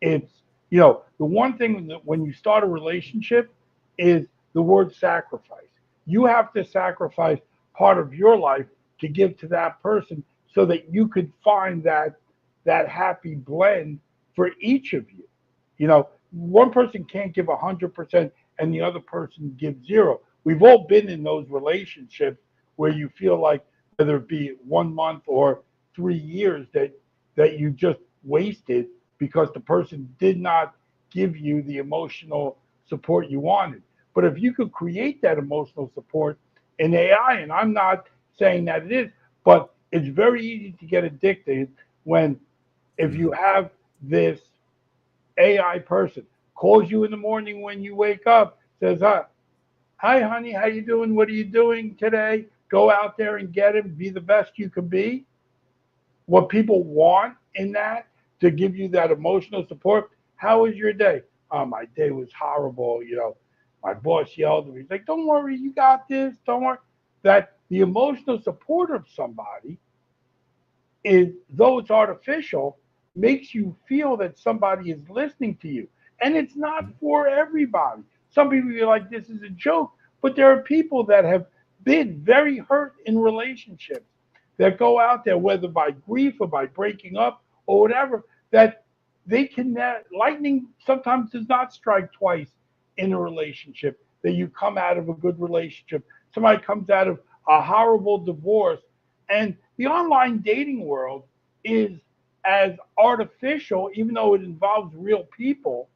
It's, the one thing that when you start a relationship is the word sacrifice. You have to sacrifice part of your life to give to that person so that you could find that happy blend for each of you. One person can't give 100% and the other person gives zero. We've all been in those relationships where you feel like, whether it be 1 month or 3 years, that you just wasted because the person did not give you the emotional support you wanted. But if you could create that emotional support in AI, and I'm not saying that it is, but it's very easy to get addicted when, if you Mhm. have this AI person calls you in the morning when you wake up, says, hi, honey, how you doing? What are you doing today? Go out there and get it. Be the best you can be. What people want in that to give you that emotional support. How was your day? Oh, my day was horrible. My boss yelled at me. He's like, don't worry, you got this. Don't worry. That the emotional support of somebody is, though it's artificial, makes you feel that somebody is listening to you. And it's not for everybody. Some people feel like this is a joke, but there are people that have been very hurt in relationships that go out there, whether by grief or by breaking up or whatever, that they can, lightning sometimes does not strike twice in a relationship, that you come out of a good relationship. Somebody comes out of a horrible divorce, and the online dating world is as artificial, even though it involves real people.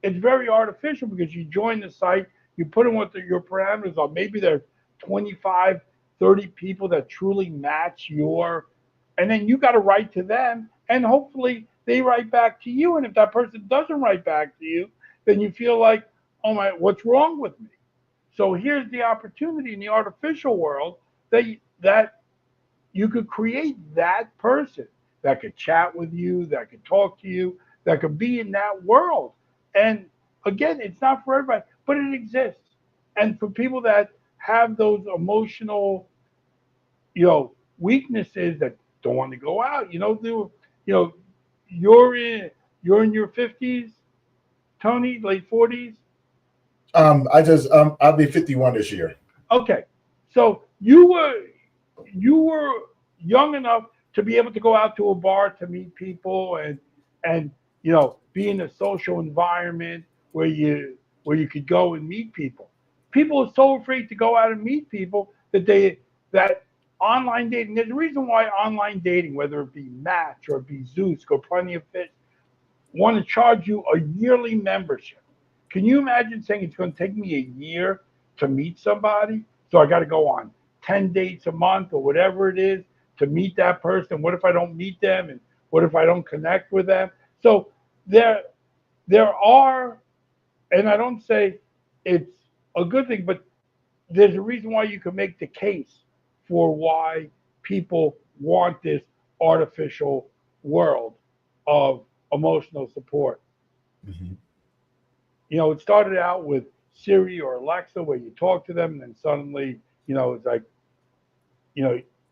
It's very artificial because you join the site, you put in what your parameters are. Maybe there are 25, 30 people that truly match and then you got to write to them, and hopefully they write back to you. And if that person doesn't write back to you, then you feel like, oh my, what's wrong with me? So here's the opportunity in the artificial world that you could create that person that could chat with you, that could talk to you, that could be in that world. And again, it's not for everybody, but it exists. And for people that have those emotional, weaknesses, that don't want to go out, you're in your 50s, Tony, late 40s. I'll be 51 this year. Okay, so you were young enough to be able to go out to a bar to meet people, and be in a social environment where you could go and meet people. People are so afraid to go out and meet people that online dating. There's a reason why online dating, whether it be Match or it be Zeus or Plenty of Fish, want to charge you a yearly membership. Can you imagine saying it's going to take me a year to meet somebody? So I got to go on 10 dates a month or whatever it is to meet that person. What if I don't meet them? And what if I don't connect with them? So there are, and I don't say it's a good thing, but there's a reason why you can make the case for why people want this artificial world of emotional support. Mm-hmm. It started out with Siri or Alexa, where you talk to them, and then suddenly, it's like,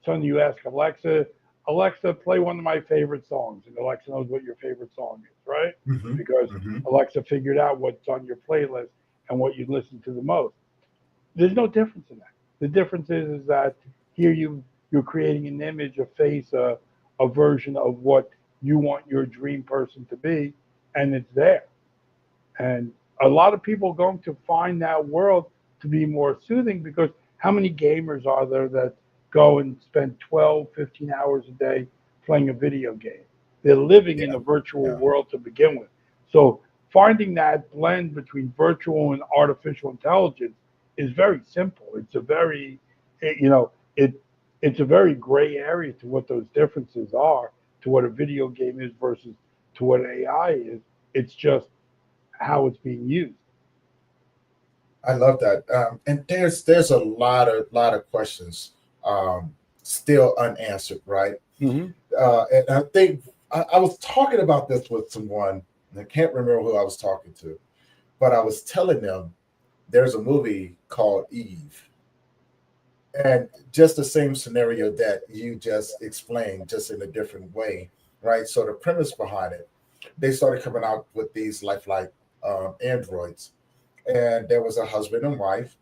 suddenly you ask Alexa, Alexa, play one of my favorite songs, and Alexa knows what your favorite song is, right? Mm-hmm. Because Mm-hmm. Alexa figured out what's on your playlist and what you listen to the most. There's no difference in that. The difference is that here you're creating an image, a face, a version of what you want your dream person to be, and it's there. And a lot of people are going to find that world to be more soothing, because how many gamers are there that go and spend 12, 15 hours a day playing a video game? They're living in Yeah. a virtual Yeah. world to begin with. So finding that blend between virtual and artificial intelligence is very simple. It's a very, it it's a very gray area to what those differences are, to what a video game is versus to what AI is. It's just how it's being used. I love that. And there's a lot of questions still unanswered, right? Mm-hmm. And I think I was talking about this with someone, and I can't remember who I was talking to, but I was telling them there's a movie called Eve, and just the same scenario that you just explained, just in a different way, right? So the premise behind it, they started coming out with these lifelike androids, and there was a husband and wife,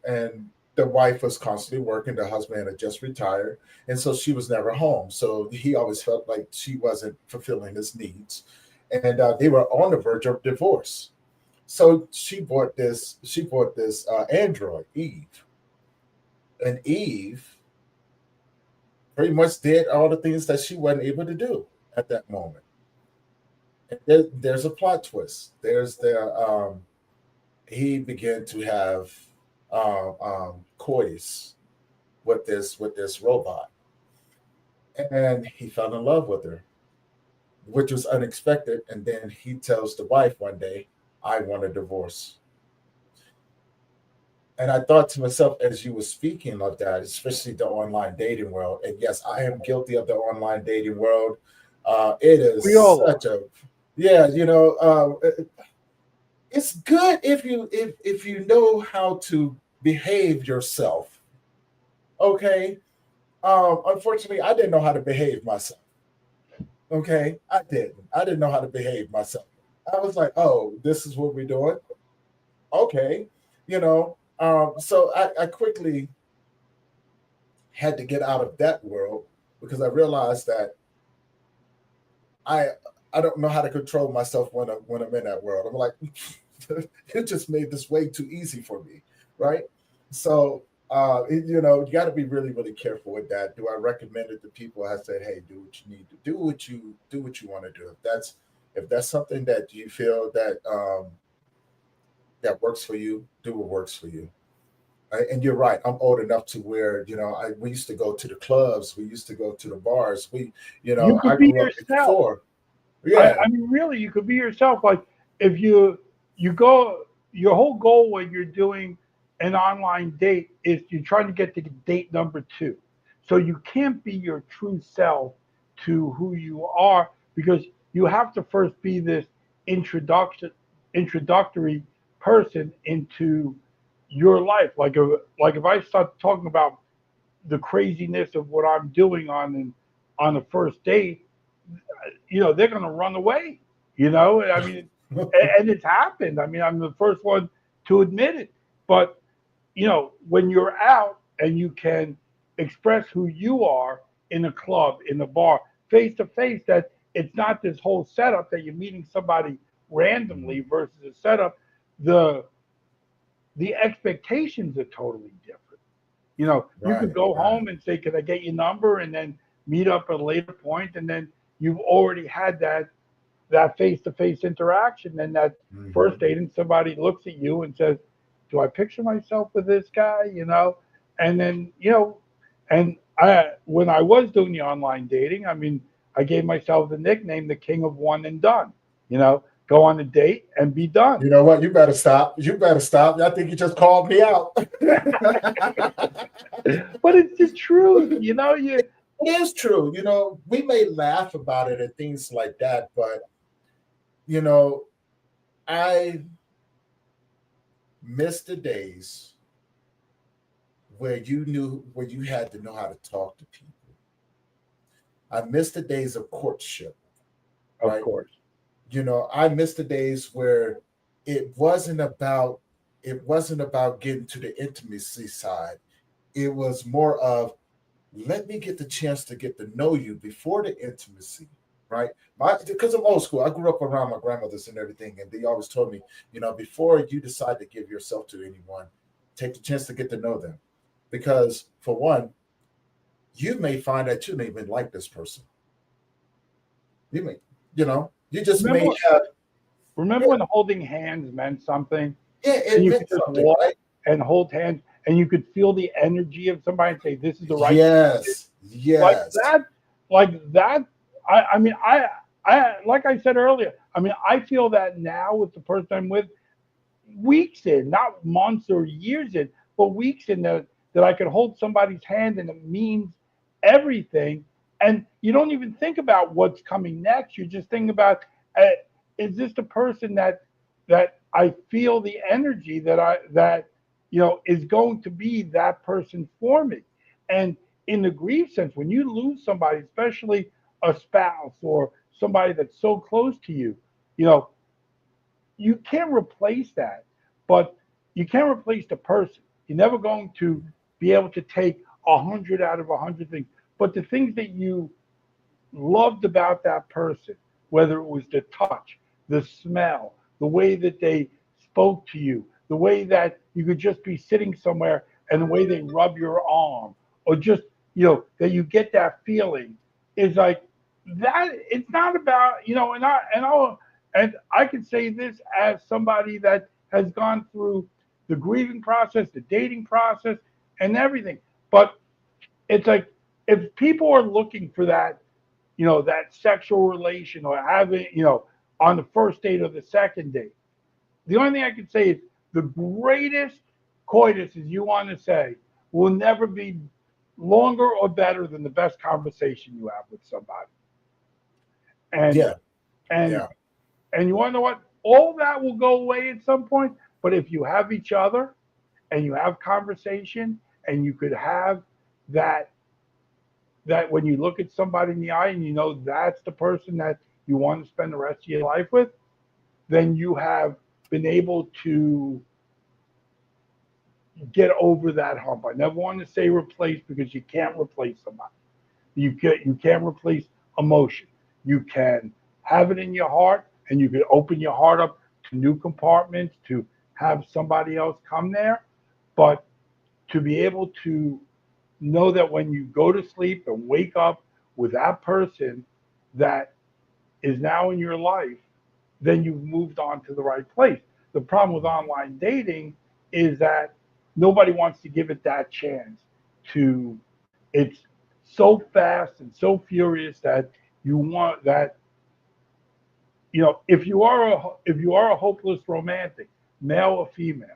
and the wife was constantly working. The husband had just retired, and so she was never home. So he always felt like she wasn't fulfilling his needs, and they were on the verge of divorce. So she bought this. She bought this android, Eve, and Eve pretty much did all the things that she wasn't able to do at that moment. And there's a plot twist. There's the he began to have coitus with this robot, and he fell in love with her. which was unexpected. And then he tells the wife one day, I want a divorce. And I thought to myself, as you were speaking of that, especially the online dating world, and yes, I am guilty of the online dating world. It is We all are. such a, yeah, it's good if you know how to behave yourself. Okay. Unfortunately, I didn't know how to behave myself. Okay, I didn't know how to behave myself. I was like, oh, this is what we're doing. Okay, so I quickly had to get out of that world because I realized that I I don't know how to control myself when I'm in that world. I'm like, it just made this way too easy for me, right? So you got to be really really careful with that. Do I recommend it to people? I said, hey, do what you need to do what you want to do. If that's something that you feel that works for you, do what works for you. Right? And you're right. I'm old enough to where we used to go to the clubs, we used to go to the bars. You I could be grew up yourself. before. Yeah, I mean, really, you could be yourself. Like if you go, your whole goal when you're doing an online date is you're trying to get to date number two. So you can't be your true self to who you are because you have to first be this introduction introductory person into your life. Like if I start talking about the craziness of what I'm doing on the first date, they're going to run away. I mean, and it's happened. I mean, I'm the first one to admit it. But when you're out and you can express who you are in a club, in a bar, face to face, that it's not this whole setup that you're meeting somebody randomly Mhm. versus a setup. The the expectations are totally different. You could Right, go right. home and say, "Can I get your number?" and then meet up at a later point, and then you've already had that face to face interaction and that first Hmm. date, and somebody looks at you and says, "Do I picture myself with this guy?" And then and when I was doing the online dating, I mean, I gave myself the nickname, the King of One and Done. Go on a date and be done. You know what? You better stop. You better stop. I think you just called me out. But it's the truth. You It is true. We may laugh about it and things like that, but you know, I miss the days where you had to know how to talk to people. I miss the days of courtship, Of right? course. I miss the days where it wasn't about it wasn't about getting to the intimacy side. It was more of let me get the chance to get to know you before the intimacy, right? Because I'm old school. I grew up around my grandmothers and everything, and they always told me, before you decide to give yourself to anyone, take the chance to get to know them. Because for one, you may find that you don't even like this person. You may, you just may Remember, have, remember yeah, when holding hands meant something, yeah, and it you could meant just something, walk right? and hold hands, and you could feel the energy of somebody and say, "This is the right person." Yes, Like yes. that, like that. I mean, like I said earlier. I mean, I feel that now with the person I'm with, weeks in, not months or years in, but weeks in that I could hold somebody's hand and it means everything. And you don't even think about what's coming next. You just think about, uh, is this the person that I feel the energy that is going to be that person for me? And in the grief sense, when you lose somebody, especially a spouse or somebody that's so close to you, you know, you can't replace that, but you can't replace the person. You're never going to be able to take 100 out of 100 things. But the things that you loved about that person, whether it was the touch, the smell, the way that they spoke to you, the way that you could just be sitting somewhere and the way they rub your arm, or just, that you get that feeling is like that. It's not about, and I can say this as somebody that has gone through the grieving process, the dating process, and everything. But it's like if people are looking for that that sexual relation or having, on the first date or the second date. The only thing I can say is the greatest coitus, as you want to say, will never be longer or better than the best conversation you have with somebody. And Yeah, and yeah, and you want to know what? All that will go away at some point. But if you have each other and you have conversation and you could have that when you look at somebody in the eye and that's the person that you want to spend the rest of your life with, then you have been able to get over that hump. I never want to say replace because you can't replace somebody. You can't replace emotion. You can have it in your heart, and you can open your heart up to new compartments to have somebody else come there. But to be able to know that when you go to sleep and wake up with that person that is now in your life, then you've moved on to the right place. The problem with online dating is that nobody wants to give it that chance to it's so fast and so furious that you want that if you are a hopeless romantic, male or female,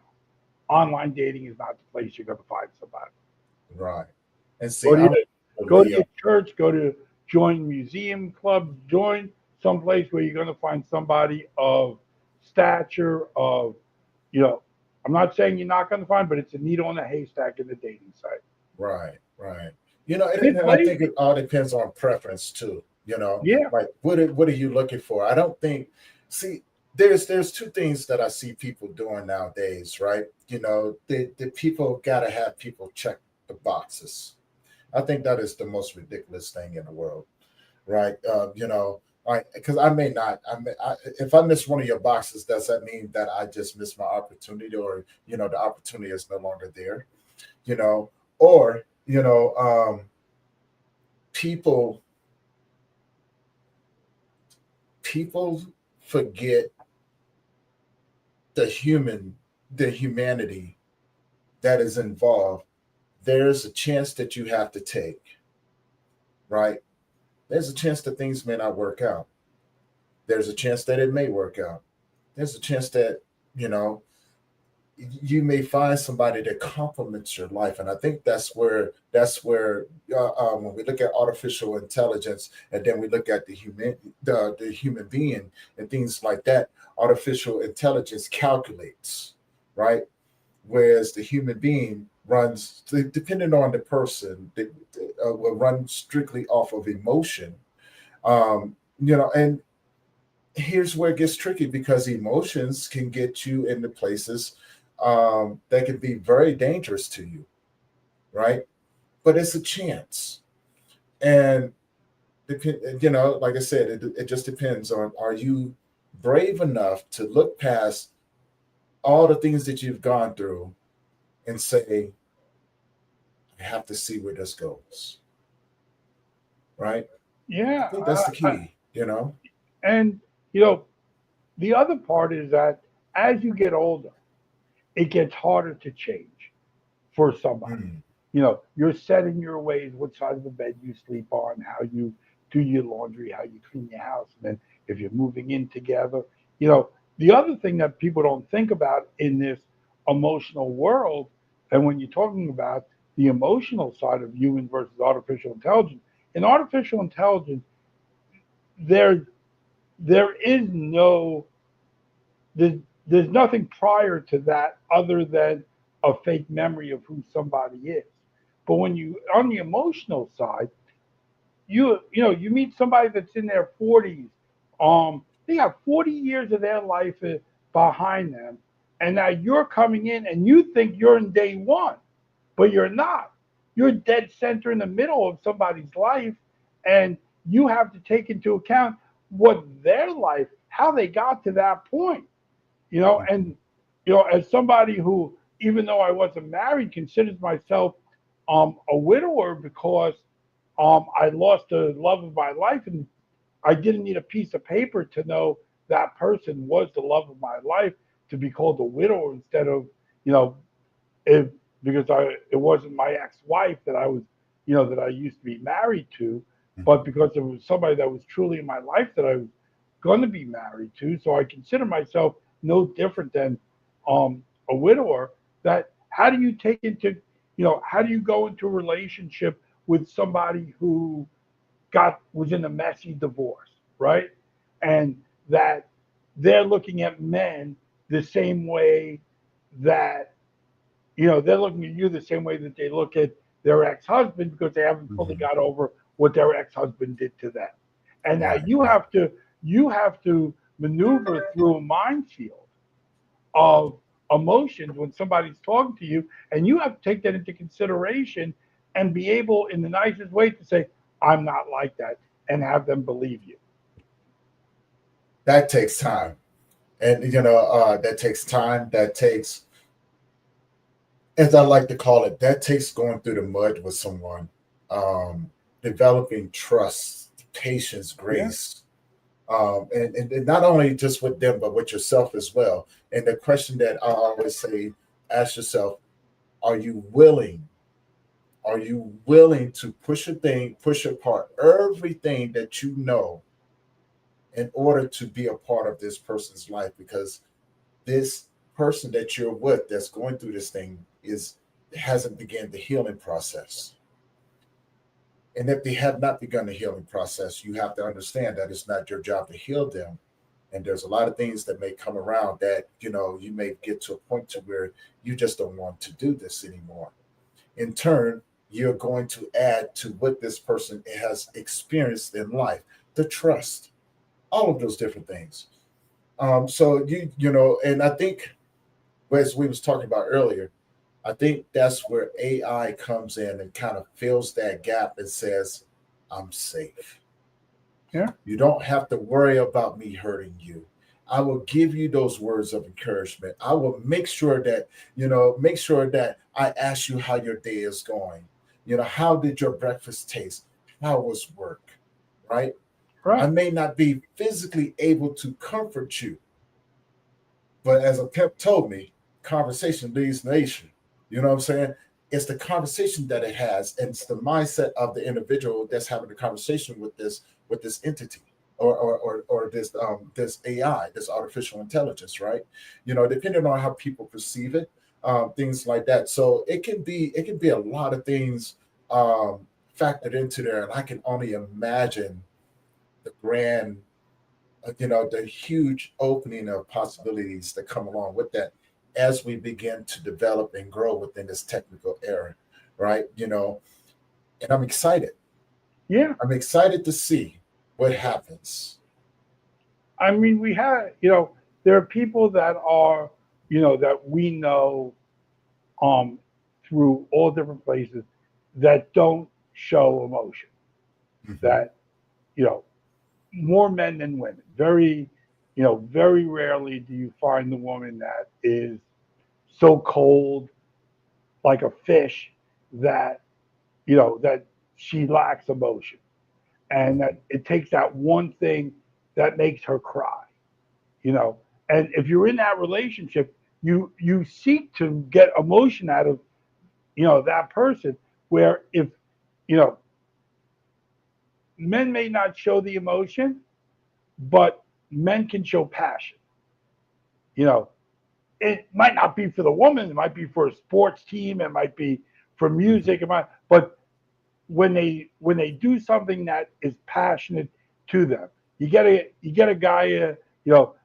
online dating is not the place you're going to find somebody. right. And see, Go to I'm your, go to totally, your church, go to join museum clubs, join some place where you're going to find somebody of stature, you know, I'm not saying you're not going to find, but it's a needle in a haystack in the dating site. right, right. You know, This and I think lady, it all depends on preference too. You know, yeah, like what are you looking for? I don't think. See, there's two things that I see people doing nowadays, right? You know, the people got to have people check the boxes. I think that is the most ridiculous thing in the world, right? You know, because I may not, if I miss one of your boxes, does that mean that I just missed my opportunity, or the opportunity is no longer there? You know, or people people forget the the humanity that is involved. There's a chance that you have to take, right? There's a chance that things may not work out. There's a chance that it may work out. There's a chance that you know you may find somebody that complements your life, and I think that's where when we look at artificial intelligence, and then we look at the human being and things like that. Artificial intelligence calculates, right? Whereas the human being runs, depending on the person, will run strictly off of emotion. And here's where it gets tricky, because emotions can get you into places that can be very dangerous to you, right? But it's a chance. And, like I said, it just depends on, are you brave enough to look past all the things that you've gone through and say, I have to see where this goes, right? I yeah. think that's the key. And, you know, the other part is that as you get older, it gets harder to change for somebody. Mm, You're set in your ways, what side of the bed you sleep on, how you do your laundry, how you clean your house, and then if you're moving in together. You know, the other thing that people don't think about in this emotional world, and when you're talking about the emotional side of human versus artificial intelligence, in artificial intelligence, there there is no there's, there's nothing prior to that other than a fake memory of who somebody is. But when you on the emotional side, you meet somebody that's in their 40s. They got 40 years of their life behind them, and now you're coming in and you think you're in day one, but you're not. You're dead center in the middle of somebody's life, and you have to take into account what their life, how they got to that point. mhm. And as somebody who, even though I wasn't married, considers myself a widower because I lost the love of my life, and I didn't need a piece of paper to know that person was the love of my life to be called a widower instead of, you know, if because it wasn't my ex-wife that I was, that I used to be married to. but because it was somebody that was truly in my life that I was going to be married to, so I consider myself no different than a widower. That how do you take into, how do you go into a relationship with somebody who was in a messy divorce, right? And that they're looking at men the same way that, they're looking at you the same way that they look at their ex-husband because they haven't fully Mhm. got over what their ex-husband did to them. And now Right, you right. have to maneuver through a minefield of emotions when somebody's talking to you, and you have to take that into consideration and be able, in the nicest way, to say, "I'm not like that," and have them believe you. That takes time. And that takes time. That takes, as I like to call it, that takes going through the mud with someone, developing trust, patience, Yeah, grace, and not only just with them, but with yourself as well. And the question that I always say, ask yourself, are you willing? Are you willing to push apart everything that you know in order to be a part of this person's life? Because this person that you're with that's going through this thing is hasn't begun the healing process. And if they have not begun the healing process, you have to understand that it's not your job to heal them. And there's a lot of things that may come around that, you may get to a point to where you just don't want to do this anymore. In turn, you're going to add to what this person has experienced in life, the trust, all of those different things. So and I think, as we was talking about earlier, I think that's where AI comes in and kind of fills that gap and says, I'm safe. yeah, You don't have to worry about me hurting you. I will give you those words of encouragement. I will make sure that I ask you how your day is going. How did your breakfast taste? How was work? Right? I right, may not be physically able to comfort you, but as a pep told me, conversation leads nation. You know what I'm saying? It's the conversation that it has, and it's the mindset of the individual that's having the conversation with this entity, or this AI, this artificial intelligence, right? Depending on how people perceive it, things like that. So it can be a lot of things factored into there, and I can only imagine the grand the huge opening of possibilities that come along with that as we begin to develop and grow within this technical era, right? And I'm excited. yeah. I'm excited to see what happens. I mean, there are people that are, that we know, um, through all different places, that don't show emotion. Hmm. That, you know, more men than women. Very rarely do you find the woman that is so cold, like a fish, that, that she lacks emotion, and that it takes that one thing that makes her cry. you know and if you're in that relationship, you seek to get emotion out of, that person. Where if, you know men may not show the emotion, but men can show passion. you know it might not be for the woman, it might be for a sports team, it might be for music, but when they do something that is passionate to them. You get a guy, a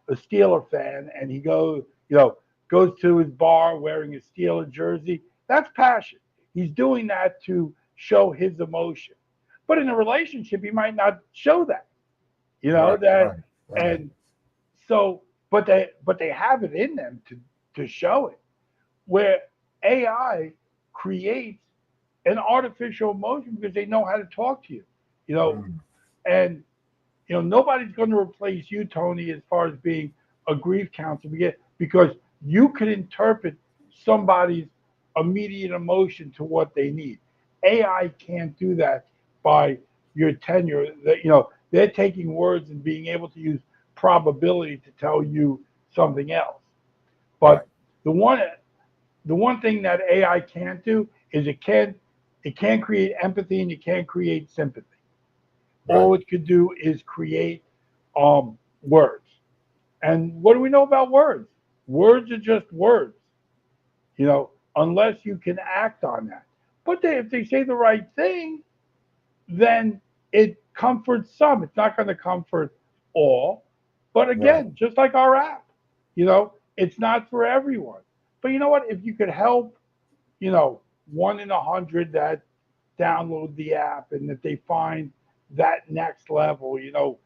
Steeler fan, and he goes to his bar wearing a Steeler jersey. That's passion. He's doing that to show his emotion. But in a relationship, he might not show that. Right, That, right, right. and so, but they have it in them to show it. Where AI creates an artificial emotion because they know how to talk to you. You know, Mm. and nobody's going to replace you, Tony, as far as being a grief counselor, because you can interpret somebody's immediate emotion to what they need. AI can't do that by your tenure. That they're taking words and being able to use probability to tell you something else. Right. But the one the one thing that AI can't do is it can't create empathy, and it can't create sympathy. all it could do is create words. And what do we know about words? Words are just words, unless you can act on that. But if they say the right thing, then it comforts some. It's not going to comfort all. But Right. again, just like our app, it's not for everyone. But you know what? If you could help, 1 in 100 that download the app and that they find that next level, you gotta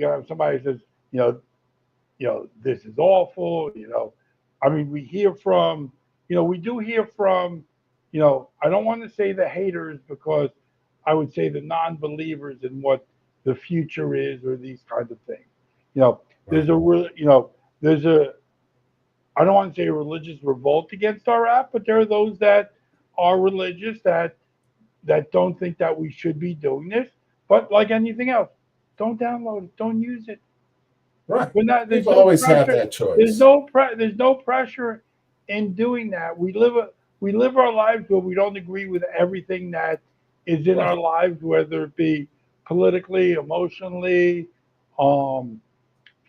have somebody who says, this is awful, I mean, we do hear from, I don't want to say the haters because I would say the non-believers in what the future is or these kinds of things. You know, there's Right. a, there's a, I don't want to say a religious revolt against our app, but there are those that are religious that don't think that we should be doing this. But like anything else, don't download it, don't use it. Right. We're not. There's People no always have pressure. that choice. There's no pressure in doing that. We live our lives where we don't agree with everything that is in our Right. lives, whether it be politically, emotionally, um,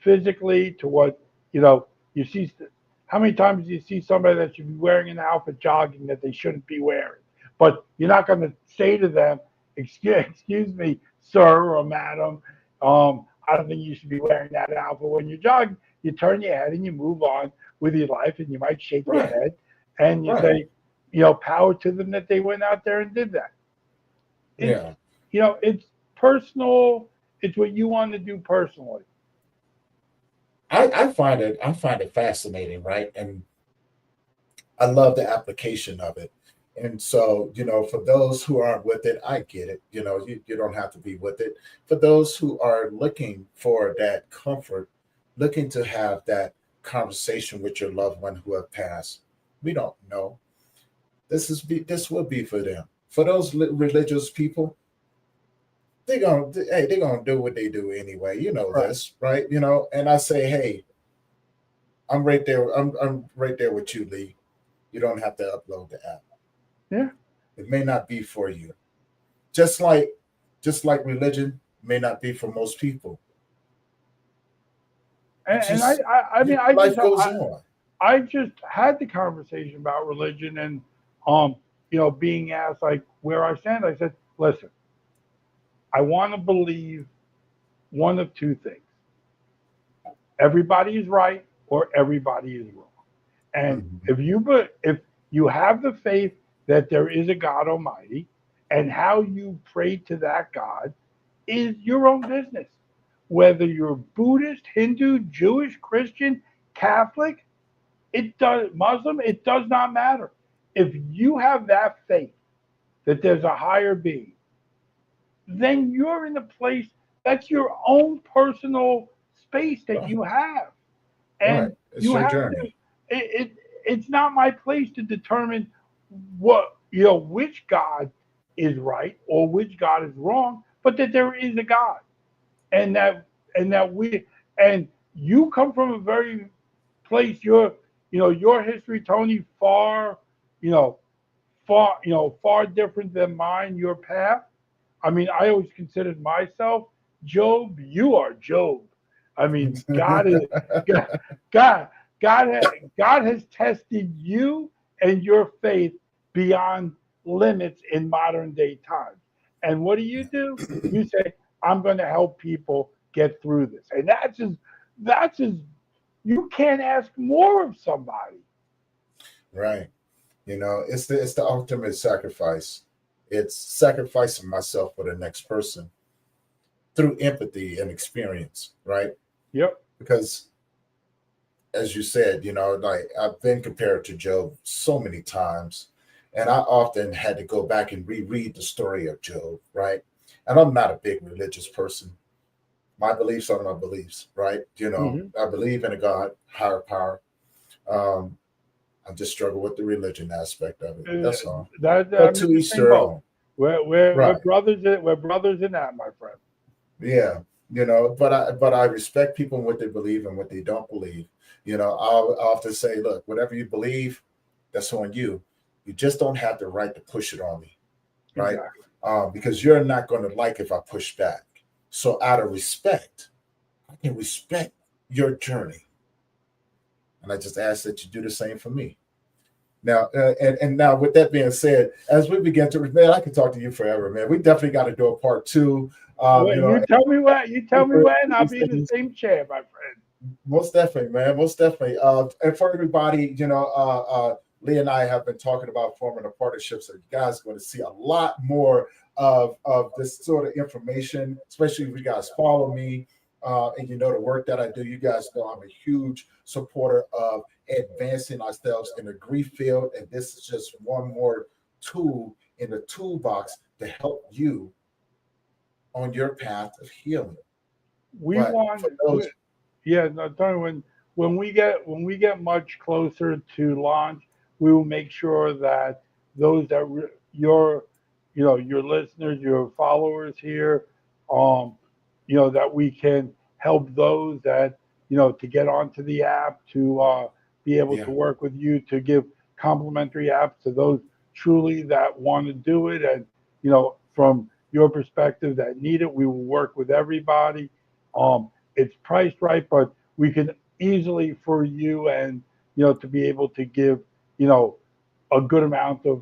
physically. To what you see. How many times do you see somebody that should be wearing an outfit jogging that they shouldn't be wearing? But you're not going to say to them, excuse me, sir or madam, I don't think you should be wearing that outfit when you're jogging. You turn your head and you move on with your life, and you might shake your Right. head and you Right. say, power to them that they went out there and did that. It's, Yeah. it's personal. It's what you want to do personally. I find it fascinating, right? And I love the application of it. And so, for those who aren't with it, I get it. You don't have to be with it. For those who are looking for that comfort, looking to have that conversation with your loved one who have passed, we don't know. This will be for them. For those religious people, they're gonna do what they do anyway. You know Right. this, right? And I say, hey, I'm right there. I'm right there with you, Lee. You don't have to upload the app. Yeah. It may not be for you. Just like just like religion may not be for most people. It And I, just I, I mean, life goes on. I just had the conversation about religion and, being asked like where I stand. I said, listen, I want to believe one of two things: everybody is right or everybody is wrong. And Mhm. if you have the faith that there is a God Almighty, and how you pray to that God is your own business. Whether you're Buddhist, Hindu, Jewish, Christian, Catholic, it does Muslim, it does not matter. If you have that faith that there's a higher being, then you're in a place that's your own personal space that Right, you have. right. And It's you your have to journey. it's not my place to determine which God is right or which God is wrong, but that there is a God. And that we and you come from a very place, your history, Tony, you know far different than mine, your path. I mean, I always considered myself Job. You are Job. I mean, God is God. God, God has tested you and your faith beyond limits in modern day times. And what do? You say, "I'm going to help people get through this," and that's just you can't ask more of somebody. Right. It's the ultimate sacrifice. It's sacrificing myself for the next person through empathy and experience, right? Yep. Because as you said, like I've been compared to Job so many times, and I often had to go back and reread the story of Job, right? And I'm not a big religious person. My beliefs are my beliefs, right? Hmm. I believe in a God, higher power. Um, I just struggle with the religion aspect of it. That's all. That But I'm in to the each same their boat. own. We're Right. brothers. We're brothers in that, my friend. Yeah. But I respect people and what they believe and what they don't believe. I'll often say, look, whatever you believe, that's on you. You just don't have the right to push it on me, right? Exactly. because you're not going to like if I push back. So out of respect, I can respect your journey. And I just ask that you do the same for me. Now, and now with that being said, as we begin to, man, I can talk to you forever, man. We definitely got to do a part two. Well, You know, you tell me what. You tell me when. I'll be in the same chair, my friend. most definitely, man. Most definitely. And for everybody, Lee and I have been talking about forming a partnership, so you guys are going to see a lot more of this sort of information, especially if you guys follow me and you know the work that I do. You guys know I'm a huge supporter of advancing ourselves in the grief field, and this is just one more tool in the toolbox to help you on your path of healing. We But want, for those, yeah, no, Tony, when we get much closer to launch, we will make sure that those that your listeners, your followers here, um, that we can help those that to get onto the app, to be able yeah, to work with you, to give complimentary apps to those truly that want to do it, and from your perspective that need it, we will work with everybody. It's priced right, but we can easily for you and to be able to give you know a good amount of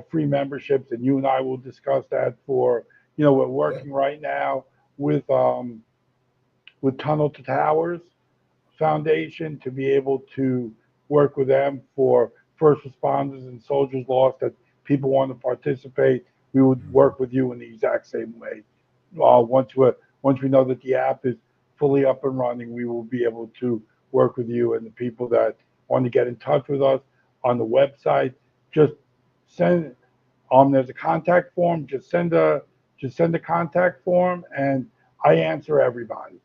free memberships, and you and I will discuss that for we're yeah, working right now with Tunnel to Towers Foundation to be able to work with them for first responders and soldiers lost that people want to participate. We would mhm, work with you in the exact same way. Once we know that the app is fully up and running, we will be able to work with you and the people that want to get in touch with us on the website. Just send there's a contact form. Just send a contact form, and I answer everybody.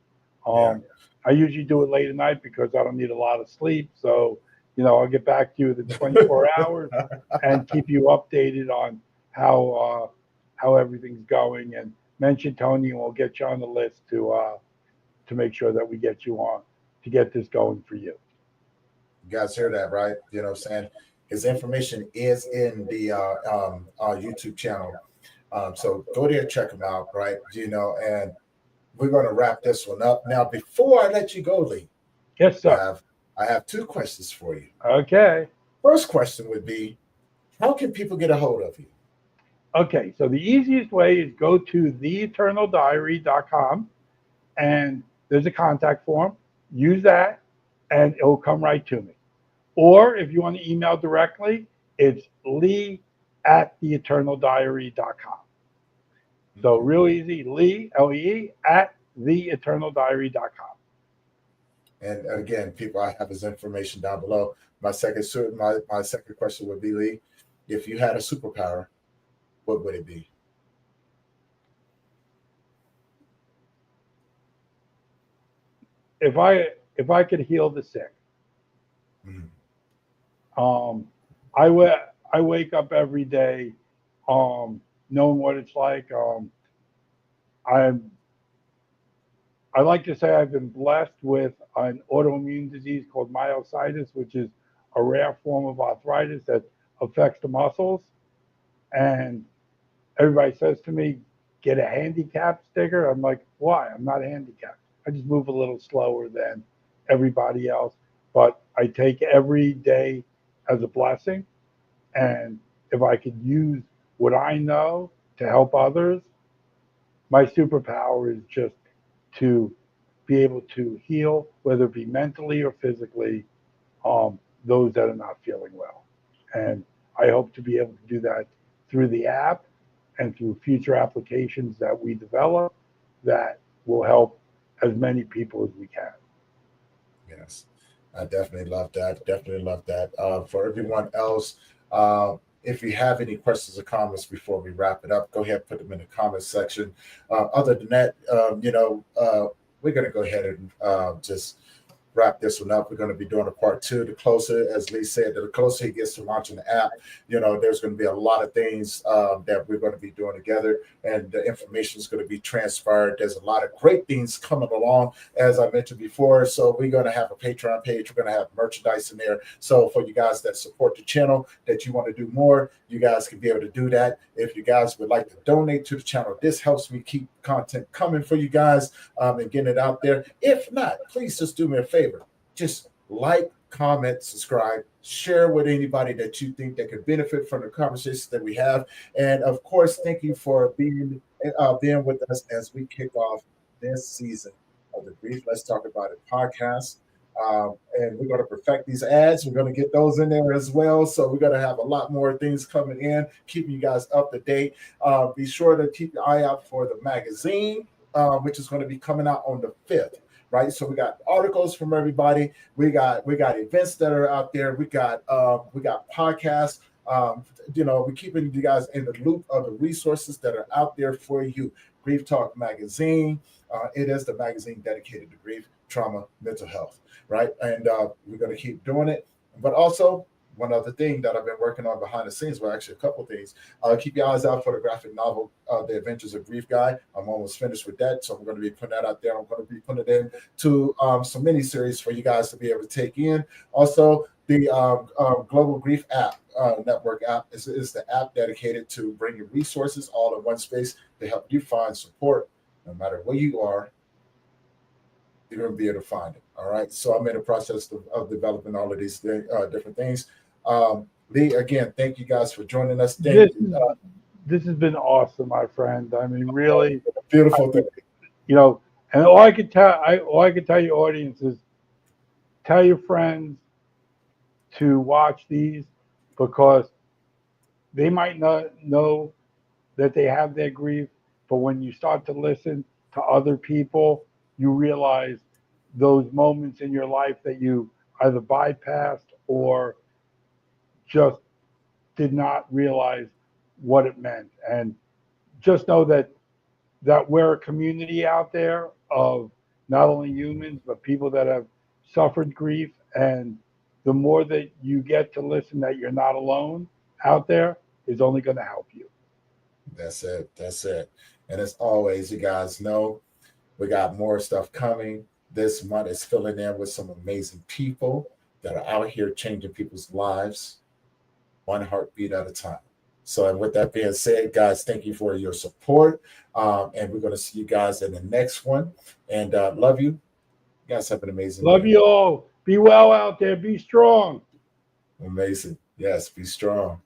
yeah. I usually do it late at night because I don't need a lot of sleep. So, I'll get back to you within 24 hours and keep you updated on how everything's going. And mention Tony, and we'll get you on the list to make sure that we get you on to get this going for you. You guys hear that, right? You know what I'm saying? His information is in the YouTube channel. So go there, check him out, right? And we're going to wrap this one up. Now, before I let you go, Lee, Yes, I sir. have I have two questions for you. Okay. First question would be, how can people get a hold of you? Okay. So the easiest way is go to theeternaldiary.com, and there's a contact form. Use that, and it will come right to me. Or if you want to email directly, it's lee@theeternaldiary.com. So Okay. real easy, Lee, Lee, at theeternaldiary.com. And again, people, I have his information down below. My second question would be, Lee, if you had a superpower, what would it be? If I could heal the sick, Mhm. um, I wake up every day, knowing what it's like. I'm I like to say I've been blessed with an autoimmune disease called myositis, which is a rare form of arthritis that affects the muscles. And everybody says to me, get a handicap sticker. I'm like, why? I'm not handicapped. I just move a little slower than everybody else. But I take every day as a blessing. And if I could use what I know to help others, my superpower is just to be able to heal, whether it be mentally or physically, those that are not feeling well. And I hope to be able to do that through the app and through future applications that we develop that will help as many people as we can. Yes, I definitely love that. Definitely love that. For everyone else, uh, if you have any questions or comments before we wrap it up, go ahead and put them in the comments section. Other than that, we're going to go ahead and just wrap this one up. We're going to be doing a part two. The closer, as Lee said, the closer he gets to launching the app, there's going to be a lot of things that we're going to be doing together, and the information is going to be transferred. There's a lot of great things coming along, as I mentioned before. So we're going to have a Patreon page. We're going to have merchandise in there. So for you guys that support the channel, that you want to do more, you guys can be able to do that. If you guys would like to donate to the channel, this helps me keep content coming for you guys and getting it out there. If not, please just do me a favor. Just like, comment, subscribe, share with anybody that you think that could benefit from the conversations that we have. And of course, thank you for being with us as we kick off this season of the Brief Let's Talk About It podcast. And we're going to perfect these ads. We're going to get those in there as well. So we're going to have a lot more things coming in, keeping you guys up to date. Be sure to keep your eye out for the magazine, which is going to be coming out on the 5th. Right, so we got articles from everybody. We got events that are out there. We got podcasts. We're keeping you guys in the loop of the resources that are out there for you. Grief Talk Magazine. It is the magazine dedicated to grief, trauma, mental health. Right, and we're going to keep doing it. But also, one other thing that I've been working on behind the scenes, well, actually a couple of things. Keep your eyes out for the graphic novel, The Adventures of Grief Guy. I'm almost finished with that, so I'm going to be putting that out there. I'm going to be putting it in to some mini-series for you guys to be able to take in. Also, the Global Grief app, network app, is the app dedicated to bringing resources all in one space to help you find support no matter where you are. You're going to be able to find it. All right. So I'm in the process of developing all of these different things. Lee, again, thank you guys for joining us. This has been awesome, my friend. I mean, really beautiful thing. And all I could tell your audience is tell your friends to watch these, because they might not know that they have their grief, but when you start to listen to other people, you realize those moments in your life that you either bypassed or just did not realize what it meant. And just know that we're a community out there of not only humans, but people that have suffered grief. And the more that you get to listen that you're not alone out there is only going to help you. That's it. And as always, you guys know, we got more stuff coming. This month is filling in with some amazing people that are out here changing people's lives one heartbeat at a time. So, and with that being said, guys, thank you for your support. And we're going to see you guys in the next one. And love you. You guys have an amazing Love day. you all. Be well out there. Be strong. Amazing. Yes, be strong.